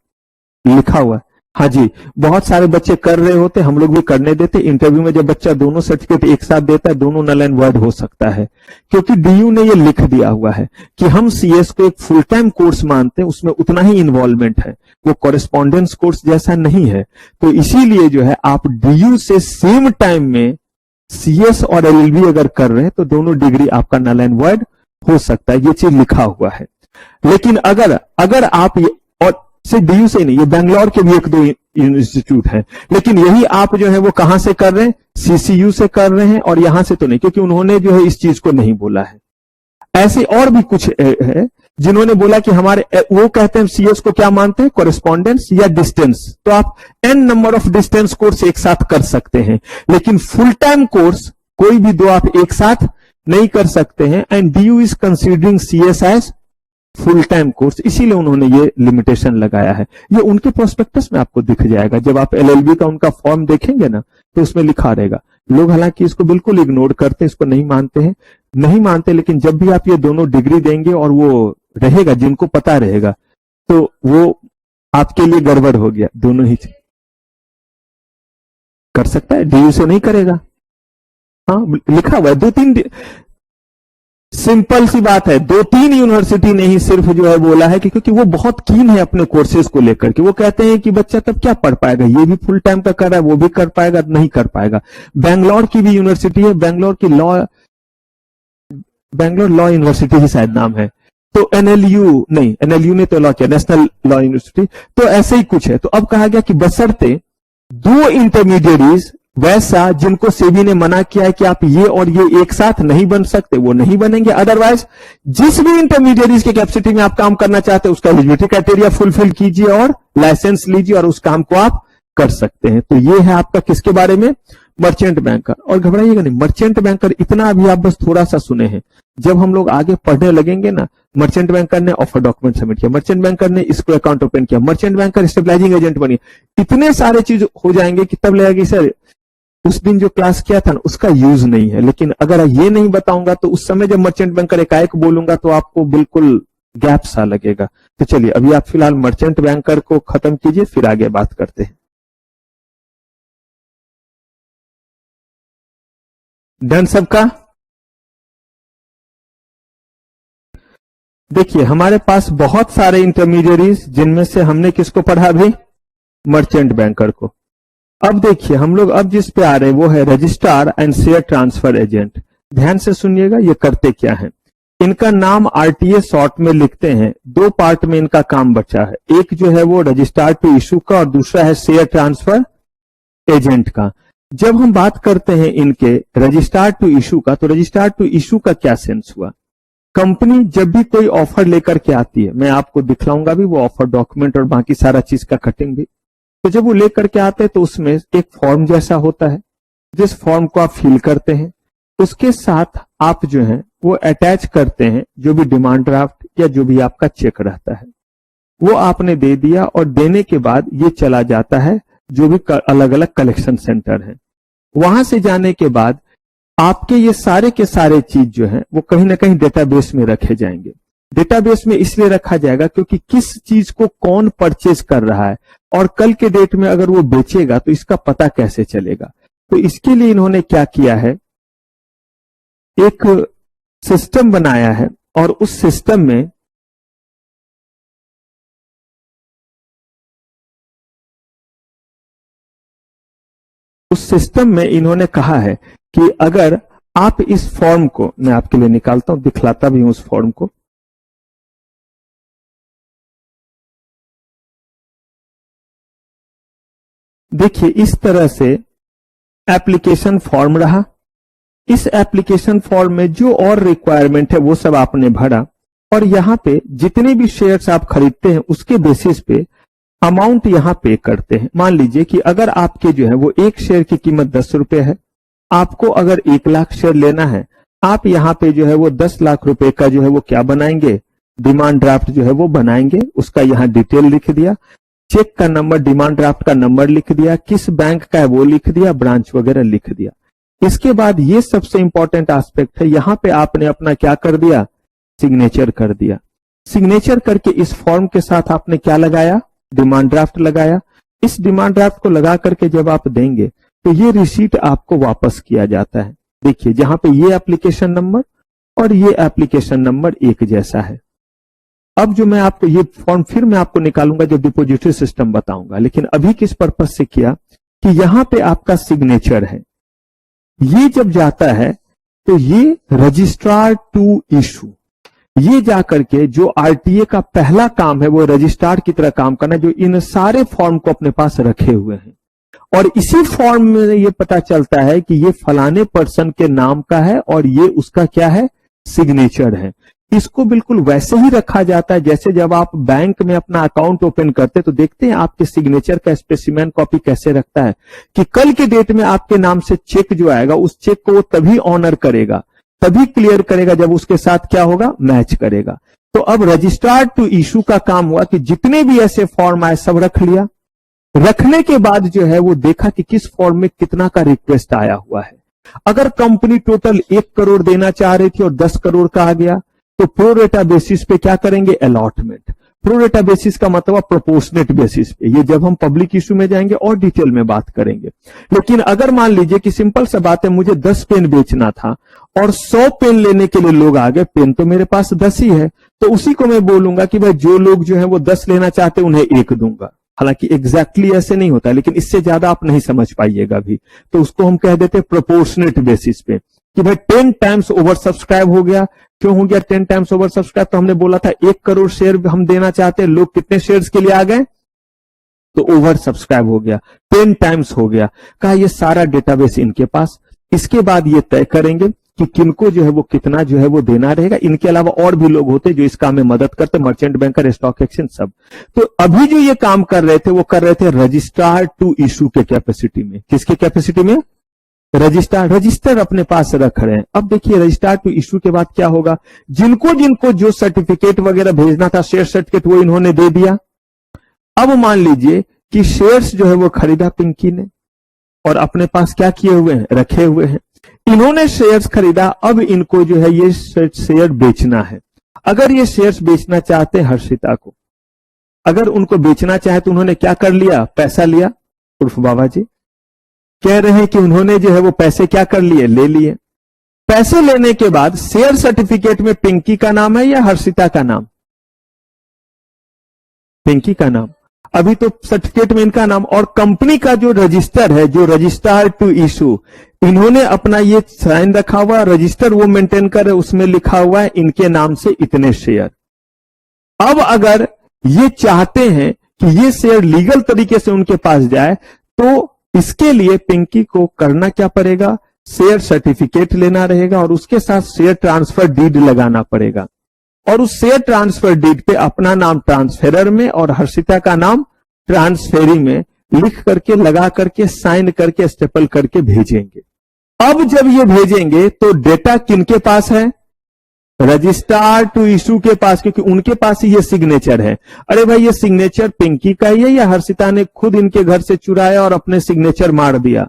लिखा हुआ है। हाँ जी, बहुत सारे बच्चे कर रहे होते, हम लोग भी करने देते। इंटरव्यू में जब बच्चा दोनों सर्टिफिकेट एक साथ देता है, दोनों नल एंड वॉइड हो सकता है, क्योंकि डीयू ने ये लिख दिया हुआ है कि हम सीएस को एक फुल टाइम कोर्स मानते हैं, उसमें उतना ही इन्वॉल्वमेंट है, वो कॉरेस्पॉन्डेंस कोर्स जैसा नहीं है। तो इसीलिए जो है आप डीयू से सेम टाइम में सीएस और एलएलबी अगर कर रहे हैं तो दोनों डिग्री आपका नल एंड वॉइड हो सकता है, ये चीज लिखा हुआ है। लेकिन अगर आप ये, और सिर्फ डीयू से नहीं, ये बेंगलोर के भी एक दो इंस्टीट्यूट है, लेकिन यही आप जो है वो कहां से कर रहे हैं, सीसीयू से कर रहे हैं, और यहां से तो नहीं, क्योंकि उन्होंने जो है इस चीज को नहीं बोला है। ऐसे और भी कुछ है जिन्होंने बोला कि हमारे, वो कहते हैं सीएस को क्या मानते हैं, कॉरेस्पॉन्डेंस या डिस्टेंस। तो आप n number of distance course एक साथ कर सकते हैं, लेकिन फुल टाइम कोर्स कोई भी दो आप एक साथ नहीं कर सकते हैं। And DU is considering CS as full time course, इसीलिए उन्होंने ये लिमिटेशन लगाया है। ये उनके प्रोस्पेक्टस में आपको दिख जाएगा, जब आप एलएलबी का उनका फॉर्म देखेंगे ना तो उसमें लिखा रहेगा। लोग हालांकि इसको बिल्कुल इग्नोर करते हैं, इसको नहीं मानते हैं, नहीं मानते, लेकिन जब भी आप ये दोनों डिग्री देंगे और वो रहेगा, जिनको पता रहेगा, तो वो आपके लिए गड़बड़ हो गया, दोनों ही कर सकता है, डीयू से नहीं करेगा। हाँ, लिखा हुआ है, 2-3 सिंपल सी बात है, 2-3 यूनिवर्सिटी ने ही सिर्फ जो है बोला है कि क्योंकि वो बहुत कीन है अपने कोर्सेज को लेकर के। वो कहते हैं कि बच्चा तब क्या पढ़ पाएगा, ये भी फुल टाइम का कर रहा है, वो भी कर पाएगा, नहीं कर पाएगा। बेंगलोर की भी यूनिवर्सिटी है, बेंगलोर की बेंगलोर लॉ यूनिवर्सिटी ही शायद नाम है, तो एनएलयू नहीं, एनएलयू ने तो लॉ किया, नेशनल लॉ यूनिवर्सिटी, तो ऐसे ही कुछ है। तो अब कहा गया कि बशर्ते 2 इंटरमीडिएरीज वैसा जिनको सेबी ने मना किया है कि आप ये और ये एक साथ नहीं बन सकते, वो नहीं बनेंगे। अदरवाइज जिस भी इंटरमीडिएरीज के कैपेसिटी में आप काम करना चाहते हैं उसका एलिजिबिलिटी क्राइटेरिया फुलफिल कीजिए और लाइसेंस लीजिए और उस काम को आप कर सकते हैं। तो ये है आपका किसके बारे में, मर्चेंट बैंकर। और घबराइएगा नहीं, मर्चेंट बैंकर इतना अभी आप बस थोड़ा सा सुने हैं, जब हम लोग आगे पढ़ने लगेंगे ना, मर्चेंट बैंकर ने ऑफर डॉक्यूमेंट सबमिट किया, मर्चेंट बैंकर ने इसको अकाउंट ओपन किया, मर्चेंट बैंकर स्टेबलाइजिंग एजेंट बनी, इतने सारे चीज हो जाएंगे कि तब लगेगी सर उस दिन जो क्लास किया था ना उसका यूज नहीं है। लेकिन अगर ये नहीं बताऊंगा तो उस समय जब मर्चेंट बैंकर एकाएक बोलूंगा तो आपको बिल्कुल गैप सा लगेगा। तो चलिए अभी आप फिलहाल मर्चेंट बैंकर को खत्म कीजिए, फिर आगे बात करते हैं। डन सबका? देखिए हमारे पास बहुत सारे इंटरमीडिएरीज, जिनमें से हमने किसको पढ़ा अभी, मर्चेंट बैंकर को। अब देखिए हम लोग अब जिस पे आ रहे हैं वो है registrar and share transfer agent. ध्यान से सुनिएगा ये करते क्या है। इनका नाम आरटीए शॉर्ट में लिखते हैं। 2 पार्ट में इनका काम बचा है, एक जो है वो रजिस्ट्रार टू इशू का और दूसरा है शेयर ट्रांसफर एजेंट का। जब हम बात करते हैं इनके रजिस्ट्रार टू इशू का, तो रजिस्ट्रार टू इशू का क्या सेंस हुआ, कंपनी जब भी कोई ऑफर लेकर के आती है, मैं आपको दिखलाऊंगा भी वो ऑफर डॉक्यूमेंट और बाकी सारा चीज का कटिंग भी, तो जब वो लेकर के आते हैं तो उसमें एक फॉर्म जैसा होता है, जिस फॉर्म को आप फिल करते हैं उसके साथ आप जो है वो अटैच करते हैं जो भी डिमांड ड्राफ्ट या जो भी आपका चेक रहता है। वो आपने दे दिया और देने के बाद ये चला जाता है जो भी अलग अलग कलेक्शन सेंटर है। वहां से जाने के बाद आपके ये सारे के सारे चीज जो है वो कहीं ना कहीं डेटाबेस में रखे जाएंगे। डेटाबेस में इसलिए रखा जाएगा क्योंकि किस चीज को कौन परचेज कर रहा है और कल के डेट में अगर वो बेचेगा तो इसका पता कैसे चलेगा। तो इसके लिए इन्होंने क्या किया है, एक सिस्टम बनाया है और उस सिस्टम में इन्होंने कहा है कि अगर आप इस फॉर्म को, मैं आपके लिए निकालता हूं, दिखलाता भी हूं उस फॉर्म को। देखिए इस तरह से एप्लीकेशन फॉर्म रहा। इस एप्लीकेशन फॉर्म में जो और रिक्वायरमेंट है वो सब आपने भरा और यहां पे जितने भी शेयर्स आप खरीदते हैं उसके बेसिस पे अमाउंट यहां पे करते हैं। मान लीजिए कि अगर आपके जो है वो एक शेयर की कीमत 10 रुपए है, आपको अगर 1 लाख शेयर लेना है, आप यहां पे जो है वो 10 लाख रुपए का जो है वो क्या बनाएंगे, डिमांड ड्राफ्ट जो है वो बनाएंगे। उसका यहां डिटेल लिख दिया, चेक का नंबर, डिमांड ड्राफ्ट का नंबर लिख दिया, किस बैंक का है वो लिख दिया, ब्रांच वगैरह लिख दिया। इसके बाद ये सबसे इंपॉर्टेंट एस्पेक्ट है, यहां पे आपने अपना क्या कर दिया, सिग्नेचर कर दिया। सिग्नेचर करके इस फॉर्म के साथ आपने क्या लगाया, डिमांड ड्राफ्ट लगाया। इस डिमांड ड्राफ्ट को लगा करके जब आप देंगे तो ये रिसीट आपको वापस किया जाता है। देखिए जहां पे ये एप्लीकेशन नंबर और ये एप्लीकेशन नंबर एक जैसा है। अब जो मैं आपको ये फॉर्म फिर मैं आपको निकालूंगा जो डिपोजिटरी सिस्टम बताऊंगा, लेकिन अभी किस पर्पज से किया कि यहां पे आपका सिग्नेचर है। ये जब जाता है तो ये रजिस्ट्रार टू इशू, ये जाकर के जो आरटीए का पहला काम है वो रजिस्ट्रार की तरह काम करना, जो इन सारे फॉर्म को अपने पास रखे हुए हैं। और इसी फॉर्म में ये पता चलता है कि ये फलाने पर्सन के नाम का है और ये उसका क्या है, सिग्नेचर है। इसको बिल्कुल वैसे ही रखा जाता है जैसे जब आप बैंक में अपना अकाउंट ओपन करते तो देखते हैं आपके सिग्नेचर का स्पेसिमेन कॉपी कैसे रखता है कि कल के डेट में आपके नाम से चेक जो आएगा उस चेक को वो तभी ऑनर करेगा, तभी क्लियर करेगा जब उसके साथ क्या होगा, मैच करेगा। तो अब रजिस्ट्रार टू इशू का काम हुआ कि जितने भी ऐसे फॉर्म आए सब रख लिया। रखने के बाद जो है वो देखा कि किस फॉर्म में कितना का रिक्वेस्ट आया हुआ है। अगर कंपनी टोटल 1 करोड़ देना चाह रही थी और 10 करोड़ का आ गया तो प्रोरेटा बेसिस पे क्या करेंगे, अलॉटमेंट। प्रोरेटा बेसिस का मतलब प्रोपोर्शनेट बेसिस पे, ये जब हम पब्लिक इशू में जाएंगे और डिटेल में बात करेंगे। लेकिन अगर मान लीजिए कि सिंपल सा बात है, मुझे 10 पेन बेचना था और 100 पेन लेने के लिए लोग आ गए, पेन तो मेरे पास 10 ही है, तो उसी को मैं बोलूंगा कि भाई जो लोग जो है वो 10 लेना चाहते हैं उन्हें 1 दूंगा। हालांकि एग्जैक्टली ऐसे नहीं होता, लेकिन इससे ज्यादा आप नहीं समझ पाइएगा भी, तो उसको हम कह देते हैं प्रोपोर्शनेट बेसिस पे कि भाई 10 टाइम्स ओवर सब्सक्राइब हो गया। क्यों हो गया 10 टाइम्स ओवर सब्सक्राइब, तो हमने बोला था 1 करोड़ शेयर हम देना चाहते हैं, लोग कितने शेयर्स के लिए आ गए, तो ओवर सब्सक्राइब हो गया, 10 टाइम्स हो गया। कहा ये सारा डेटाबेस इनके पास। इसके बाद ये तय करेंगे कि किनको जो है वो कितना जो है वो देना रहेगा। इनके अलावा और भी लोग होते जो इस काम में मदद करते, मर्चेंट बैंकर, स्टॉक एक्सचेंज सब। तो अभी जो ये काम कर रहे थे वो कर रहे थे रजिस्ट्रार टू इशू के कैपेसिटी में। किसके कैपेसिटी में, रजिस्टर अपने पास रख रहे हैं। अब देखिए रजिस्ट्रार टू इशू के बाद क्या होगा, जिनको जिनको जो सर्टिफिकेट वगैरह भेजना था, शेयर सर्टिफिकेट, वो इन्होंने दे दिया। अब मान लीजिए कि शेयर्स जो है वो खरीदा पिंकी ने और अपने पास क्या किए हुए हैं, रखे हुए हैं। इन्होंने शेयर्स खरीदा, अब इनको जो है ये शेयर बेचना है। अगर ये शेयर्स बेचना चाहते हैं हर्षिता को, अगर उनको बेचना चाहे तो उन्होंने क्या कर लिया, पैसा लिया। उर्फ बाबा जी कह रहे हैं कि उन्होंने जो है वो पैसे क्या कर लिए, ले लिए। पैसे लेने के बाद शेयर सर्टिफिकेट में पिंकी का नाम है या हर्षिता का नाम, पिंकी का नाम। अभी तो सर्टिफिकेट में इनका नाम, और कंपनी का जो रजिस्टर है, जो रजिस्ट्रार टू इशू, इन्होंने अपना ये साइन रखा हुआ, रजिस्टर वो मेंटेन कर रहे, उसमें लिखा हुआ है इनके नाम से इतने शेयर। अब अगर ये चाहते हैं कि ये शेयर लीगल तरीके से उनके पास जाए तो इसके लिए पिंकी को करना क्या पड़ेगा, शेयर सर्टिफिकेट लेना रहेगा और उसके साथ शेयर ट्रांसफर डीड लगाना पड़ेगा। और उस शेयर ट्रांसफर डीड पे अपना नाम ट्रांसफेरर में और हर्षिता का नाम ट्रांसफेरी में लिख करके, लगा करके, साइन करके, स्टेपल करके भेजेंगे। अब जब ये भेजेंगे तो डेटा किनके पास है, रजिस्ट्रार टू इशू के पास, क्योंकि उनके पास ही ये सिग्नेचर है। अरे भाई ये सिग्नेचर पिंकी का ही है या हर्षिता ने खुद इनके घर से चुराया और अपने सिग्नेचर मार दिया?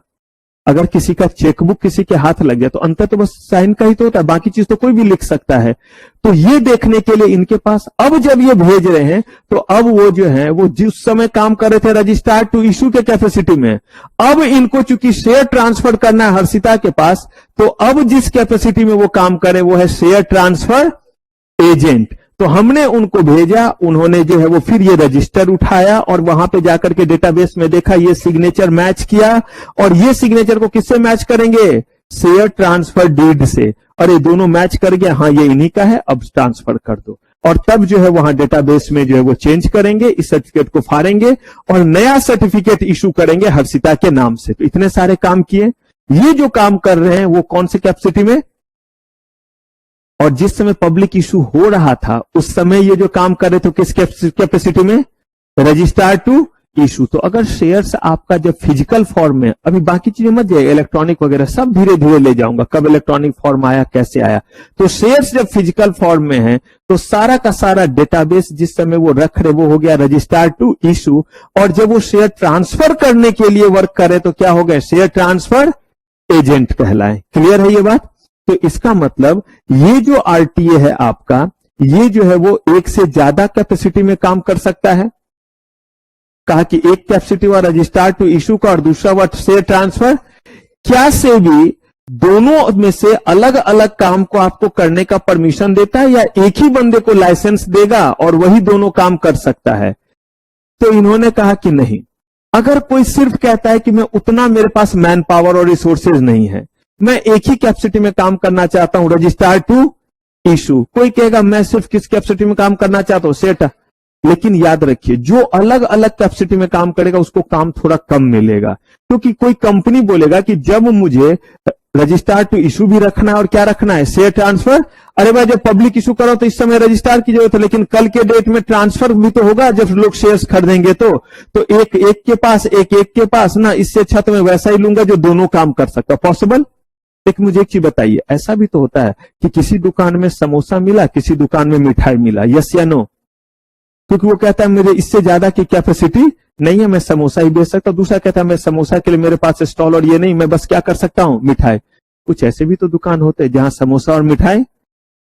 अगर किसी का चेकबुक किसी के हाथ लग गया तो अंतर तो बस साइन का ही तो होता है, बाकी चीज तो कोई भी लिख सकता है। तो ये देखने के लिए इनके पास, अब जब ये भेज रहे हैं तो अब वो जो है वो जिस समय काम कर रहे थे रजिस्ट्रार टू इशू के कैपेसिटी में, अब इनको चूंकि शेयर ट्रांसफर करना है हर्षिता के पास, तो अब जिस कैपेसिटी में वो काम करे वो है शेयर ट्रांसफर एजेंट। तो हमने उनको भेजा, उन्होंने जो है वो फिर ये रजिस्टर उठाया और वहां पे जाकर के डेटाबेस में देखा, ये सिग्नेचर मैच किया, और ये सिग्नेचर को किससे मैच करेंगे? शेयर ट्रांसफर डीड से। और ये दोनों मैच कर गया, हाँ ये इन्हीं का है, अब ट्रांसफर कर दो। और तब जो है वहां डेटाबेस में जो है वो चेंज करेंगे, इस सर्टिफिकेट को फाड़ेंगे और नया सर्टिफिकेट इशू करेंगे हर्षिता के नाम से। तो इतने सारे काम किए। ये जो काम कर रहे हैं वो कौन से कैपेसिटी में? और जिस समय पब्लिक इशू हो रहा था उस समय ये जो काम कर रहे थे किस कैपेसिटी में? Registrar to issue. तो अगर शेयर्स आपका जब फिजिकल फॉर्म में, अभी बाकी चीजें मत जाए, इलेक्ट्रॉनिक वगैरह सब धीरे धीरे ले जाऊंगा, कब इलेक्ट्रॉनिक फॉर्म आया, कैसे आया। तो शेयर्स जब फिजिकल फॉर्म में है तो सारा का सारा डेटाबेस जिस समय वो रख रहे वो हो गया रजिस्ट्रार टू इशू। और जब वो शेयर ट्रांसफर करने के लिए वर्क करे तो क्या हो गए? शेयर ट्रांसफर एजेंट कहलाए। क्लियर है ये बात? तो इसका मतलब ये जो आरटीए है आपका, ये जो है वो एक से ज्यादा कैपेसिटी में काम कर सकता है। कहा कि एक कैपेसिटी हुआ रजिस्ट्रार टू इशू का और दूसरा हुआ शेयर ट्रांसफर। क्या से भी दोनों में से अलग अलग काम को आपको करने का परमिशन देता है, या एक ही बंदे को लाइसेंस देगा और वही दोनों काम कर सकता है? तो इन्होंने कहा कि नहीं, अगर कोई सिर्फ कहता है कि मैं उतना मेरे पास मैन पावर और रिसोर्सेज नहीं है, मैं एक ही कैपेसिटी में काम करना चाहता हूं, रजिस्ट्रार टू इशू। कोई कहेगा मैं सिर्फ किस कैपेसिटी में काम करना चाहता हूं, सेट। लेकिन याद रखिए जो अलग अलग कैपेसिटी में काम करेगा उसको काम थोड़ा कम मिलेगा, क्योंकि कोई कंपनी बोलेगा कि जब मुझे रजिस्ट्रार टू इशू भी रखना है और क्या रखना है, शेयर ट्रांसफर। अरे भाई जब पब्लिक इशू करो तो इस समय रजिस्ट्रार की जरूरत है, लेकिन कल के डेट में ट्रांसफर भी तो होगा जब लोग शेयर्स खरीदेंगे। तो एक एक के पास, एक एक के पास ना, इससे अच्छा तो मैं वैसा ही लूंगा जो दोनों काम कर सकता। पॉसिबल? एक मुझे एक चीज बताइए, ऐसा भी तो होता है कि किसी दुकान में समोसा मिला, किसी दुकान में मिठाई मिला, यस या नो? क्योंकि वो कहता है मेरे इससे ज्यादा की कैपेसिटी नहीं है, मैं समोसा ही बेच सकता हूं। दूसरा कहता है मैं समोसा के लिए मेरे पास स्टॉल और ये नहीं, मैं बस क्या कर सकता हूं, मिठाई। कुछ ऐसे भी तो दुकान होते हैं जहां समोसा और मिठाई,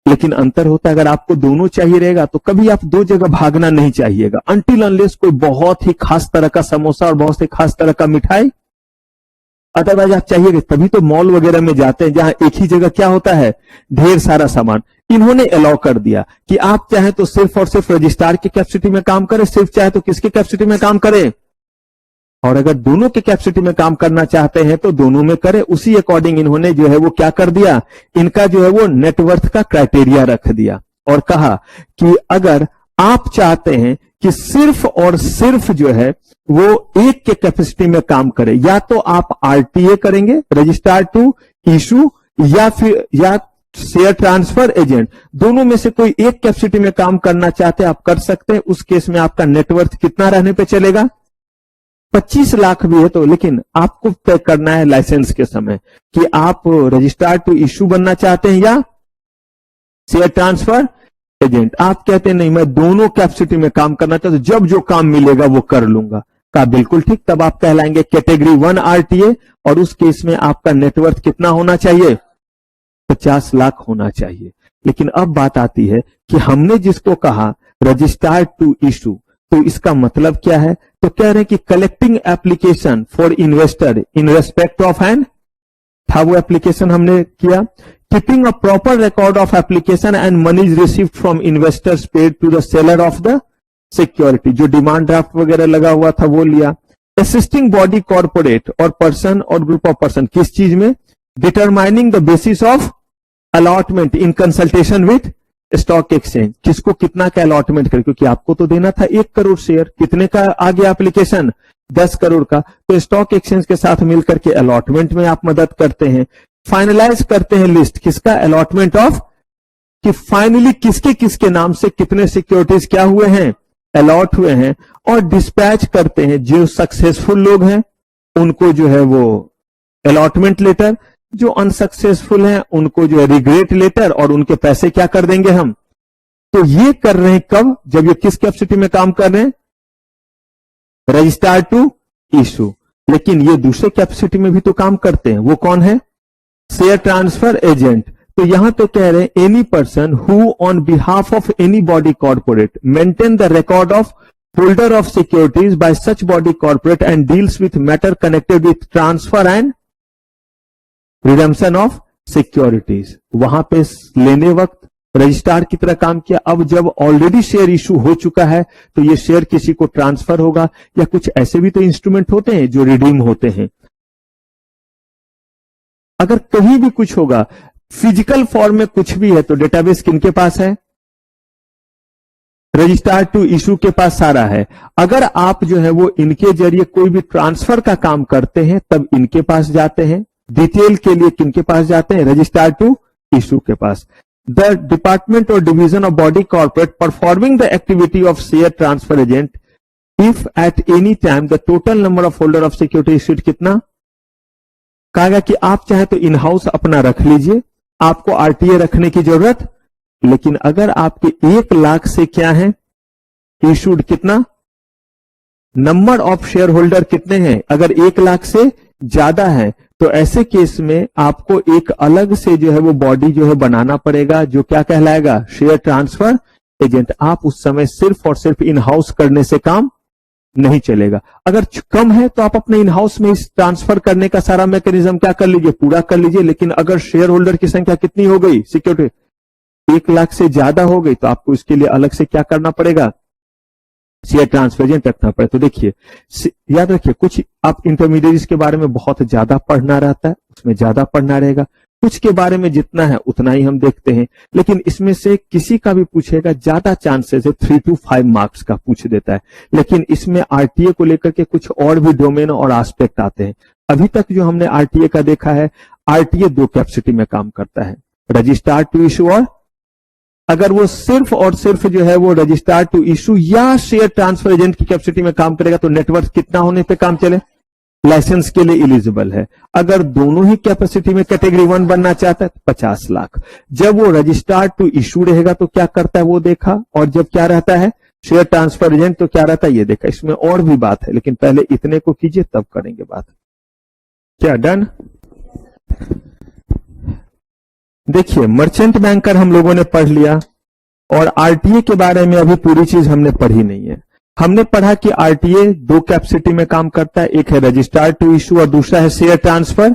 लेकिन अंतर होता है अगर आपको दोनों चाहिए रहेगा तो कभी आप दो जगह भागना नहीं चाहिएगा, अनटिल अनलेस कोई बहुत ही खास तरह का समोसा और बहुत ही खास तरह का मिठाई। अदरवाइज आप चाहिए, तभी तो मॉल वगैरह में जाते हैं जहां एक ही जगह क्या होता है, ढेर सारा सामान। इन्होंने अलाउ कर दिया कि आप चाहे तो सिर्फ और सिर्फ रजिस्ट्रार की कैपेसिटी में काम करें, सिर्फ चाहे तो किसकी कैपेसिटी में काम करें, और अगर दोनों के कैपेसिटी में काम करना चाहते हैं तो दोनों में करें। उसी अकॉर्डिंग इन्होंने जो है वो क्या कर दिया, इनका जो है वो नेटवर्थ का क्राइटेरिया रख दिया और कहा कि अगर आप चाहते हैं कि सिर्फ और सिर्फ जो है वो एक के कैपेसिटी में काम करे, या तो आप आरटीए करेंगे, रजिस्ट्रार टू इशू, या फिर या शेयर ट्रांसफर एजेंट, दोनों में से कोई एक कैपेसिटी में काम करना चाहते हैं आप कर सकते हैं। उस केस में आपका नेटवर्थ कितना रहने पे चलेगा, 25 लाख भी है तो, लेकिन आपको तय करना है लाइसेंस के समय कि आप रजिस्ट्रार टू इशू बनना चाहते हैं या शेयर ट्रांसफर एजेंट। आप कहते हैं नहीं मैं दोनों कैपेसिटी में काम करना चाहता हूं, जब जो काम मिलेगा वो कर लूंगा। का बिल्कुल ठीक, तब आप कहलाएंगे कैटेगरी 1 आरटीए, और उस केस में आपका नेटवर्थ कितना होना चाहिए, 50 लाख होना चाहिए। लेकिन अब बात आती है कि हमने जिसको कहा रजिस्ट्रार टू इशू, तो इसका मतलब क्या है? तो कह रहे हैं कि collecting application for investor in respect of an, था वो एप्लीकेशन हमने किया, keeping a proper record of application and monies received from investors paid to the seller of the security, जो डिमांड ड्राफ्ट वगैरह लगा हुआ था वो लिया। असिस्टिंग बॉडी कॉर्पोरेट और पर्सन और ग्रुप ऑफ पर्सन, किस चीज में, determining the basis of allotment in consultation with stock exchange, किसको कितना का अलॉटमेंट करे, क्योंकि आपको तो देना था 1 करोड़ शेयर, कितने का आ गया एप्लीकेशन, 10 करोड़ का, तो स्टॉक एक्सचेंज के साथ मिलकर के अलॉटमेंट में आप मदद करते हैं। फाइनलाइज करते हैं लिस्ट, किसका, अलॉटमेंट ऑफ, कि फाइनली किसके किसके नाम से कितने सिक्योरिटीज क्या हुए हैं, अलॉट हुए हैं, और डिस्पैच करते हैं जो सक्सेसफुल लोग हैं उनको जो है वो अलॉटमेंट लेटर, जो अनसक्सेसफुल हैं उनको जो है रिग्रेट लेटर और उनके पैसे क्या कर देंगे हम। तो ये कर रहे हैं कब, जब ये किस कैपेसिटी में काम कर रहे हैं, रजिस्ट्रार टू इशू। लेकिन ये दूसरे कैपेसिटी में भी तो काम करते हैं, वो कौन है, शेयर ट्रांसफर एजेंट। तो यहां तो कह रहे हैं any person who on behalf of any body corporate maintain the record of holder of securities by such body corporate and deals with matter connected with transfer and redemption of securities. वहां पे लेने वक्त registrar की तरह काम किया। अब जब ऑलरेडी शेयर इशू हो चुका है तो ये शेयर किसी को ट्रांसफर होगा, या कुछ ऐसे भी तो इंस्ट्रूमेंट होते हैं जो रिडीम होते हैं। अगर कहीं भी कुछ होगा, फिजिकल फॉर्म में कुछ भी है, तो डेटाबेस किनके पास है, रजिस्ट्रार टू इशू के पास सारा है। अगर आप जो है वो इनके जरिए कोई भी ट्रांसफर का काम करते हैं तब इनके पास जाते हैं। डिटेल के लिए किनके पास जाते हैं, रजिस्ट्रार टू इशू के पास। द डिपार्टमेंट और division of body corporate performing the activity of share transfer agent if at any time the total number of holder of security issued कितना, कहा गया कि आप चाहे तो इन हाउस अपना रख लीजिए, आपको आरटीए रखने की जरूरत, लेकिन अगर आपके 1 लाख से क्या है इशूड, कितना नंबर ऑफ शेयर होल्डर कितने हैं, अगर 1 लाख से ज्यादा है तो ऐसे केस में आपको एक अलग से जो है वो बॉडी जो है बनाना पड़ेगा, जो क्या कहलाएगा, शेयर ट्रांसफर एजेंट। आप उस समय सिर्फ और सिर्फ इन हाउस करने से काम नहीं चलेगा। अगर कम है तो आप अपने इन हाउस में इस ट्रांसफर करने का सारा मैकेनिज्म क्या कर लीजिए, पूरा कर लीजिए। लेकिन अगर शेयर होल्डर की संख्या कितनी हो गई, सिक्योरिटी 1 लाख से ज्यादा हो गई, तो आपको इसके लिए अलग से क्या करना पड़ेगा, शेयर ट्रांसफर एजेंट रखना पड़े। तो देखिए, याद रखिए, कुछ आप इंटरमीडिएट्स के बारे में बहुत ज्यादा पढ़ना रहता है, उसमें ज्यादा पढ़ना रहेगा। कुछ के बारे में जितना है उतना ही हम देखते हैं, लेकिन इसमें से किसी का भी पूछेगा, ज्यादा चांसेस है 3 to 5 मार्क्स का पूछ देता है। लेकिन इसमें आरटीए को लेकर के कुछ और भी डोमेन और एस्पेक्ट आते हैं। अभी तक जो हमने आरटीए का देखा है, आरटीए 2 कैपेसिटी में काम करता है, रजिस्ट्रार टू इशू, और अगर वो सिर्फ और सिर्फ जो है वो रजिस्ट्रार टू इशू या शेयर ट्रांसफर एजेंट की कैपेसिटी में काम करेगा तो नेटवर्क कितना होने पे काम चले, लाइसेंस के लिए एलिजिबल है। अगर दोनों ही कैपेसिटी में कैटेगरी 1 बनना चाहता है तो 50 लाख। जब वो रजिस्ट्रार टू इशू रहेगा तो क्या करता है वो देखा, और जब क्या रहता है शेयर ट्रांसफर एजेंट तो क्या रहता है ये देखा। इसमें और भी बात है, लेकिन पहले इतने को कीजिए तब करेंगे बात। क्या डन? देखिए, मर्चेंट बैंकर हम लोगों ने पढ़ लिया, और आरटीए के बारे में अभी पूरी चीज हमने पढ़ी नहीं है। हमने पढ़ा कि आरटीए 2 कैपेसिटी में काम करता है, एक है रजिस्ट्रार टू इशू और दूसरा है शेयर ट्रांसफर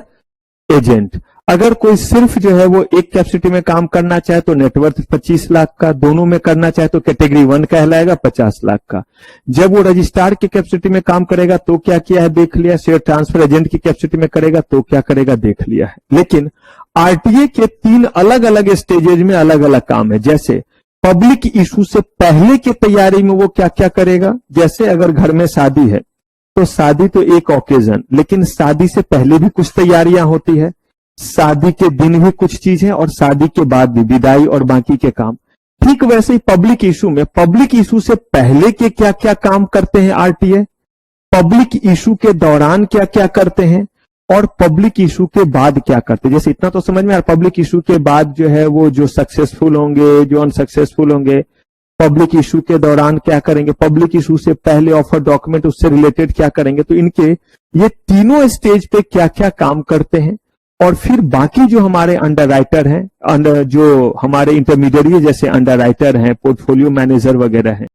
एजेंट। अगर कोई सिर्फ जो है वो एक कैपेसिटी में काम करना चाहे तो नेटवर्थ 25 लाख का, दोनों में करना चाहे तो कैटेगरी 1 कहलाएगा 50 लाख का। जब वो रजिस्ट्रार की कैपेसिटी में काम करेगा तो क्या किया है देख लिया, शेयर ट्रांसफर एजेंट की कैपेसिटी में करेगा तो क्या करेगा देख लिया है। लेकिन आरटीए के 3 अलग अलग स्टेजेज में अलग अलग काम है। जैसे पब्लिक इशू से पहले की तैयारी में वो क्या क्या करेगा, जैसे अगर घर में शादी है तो शादी तो एक ओकेजन, लेकिन शादी से पहले भी कुछ तैयारियां होती है, शादी के दिन भी कुछ चीज है, और शादी के बाद भी विदाई और बाकी के काम। ठीक वैसे ही पब्लिक इशू में, पब्लिक इशू से पहले के क्या क्या काम करते हैं आरटीए, पब्लिक इशू के दौरान क्या क्या करते हैं, और पब्लिक इशू के बाद क्या करते हैं। जैसे इतना तो समझ में आ रहा, पब्लिक इशू के बाद जो है वो जो सक्सेसफुल होंगे, जो अनसक्सेसफुल होंगे, पब्लिक इशू के दौरान क्या करेंगे, पब्लिक इशू से पहले ऑफर डॉक्यूमेंट उससे रिलेटेड क्या करेंगे। तो इनके ये तीनों स्टेज पे क्या क्या काम करते हैं, और फिर बाकी जो हमारे अंडर राइटर हैं, जो हमारे इंटरमीडिएट जैसे अंडर राइटर हैं, पोर्टफोलियो मैनेजर वगैरह हैं,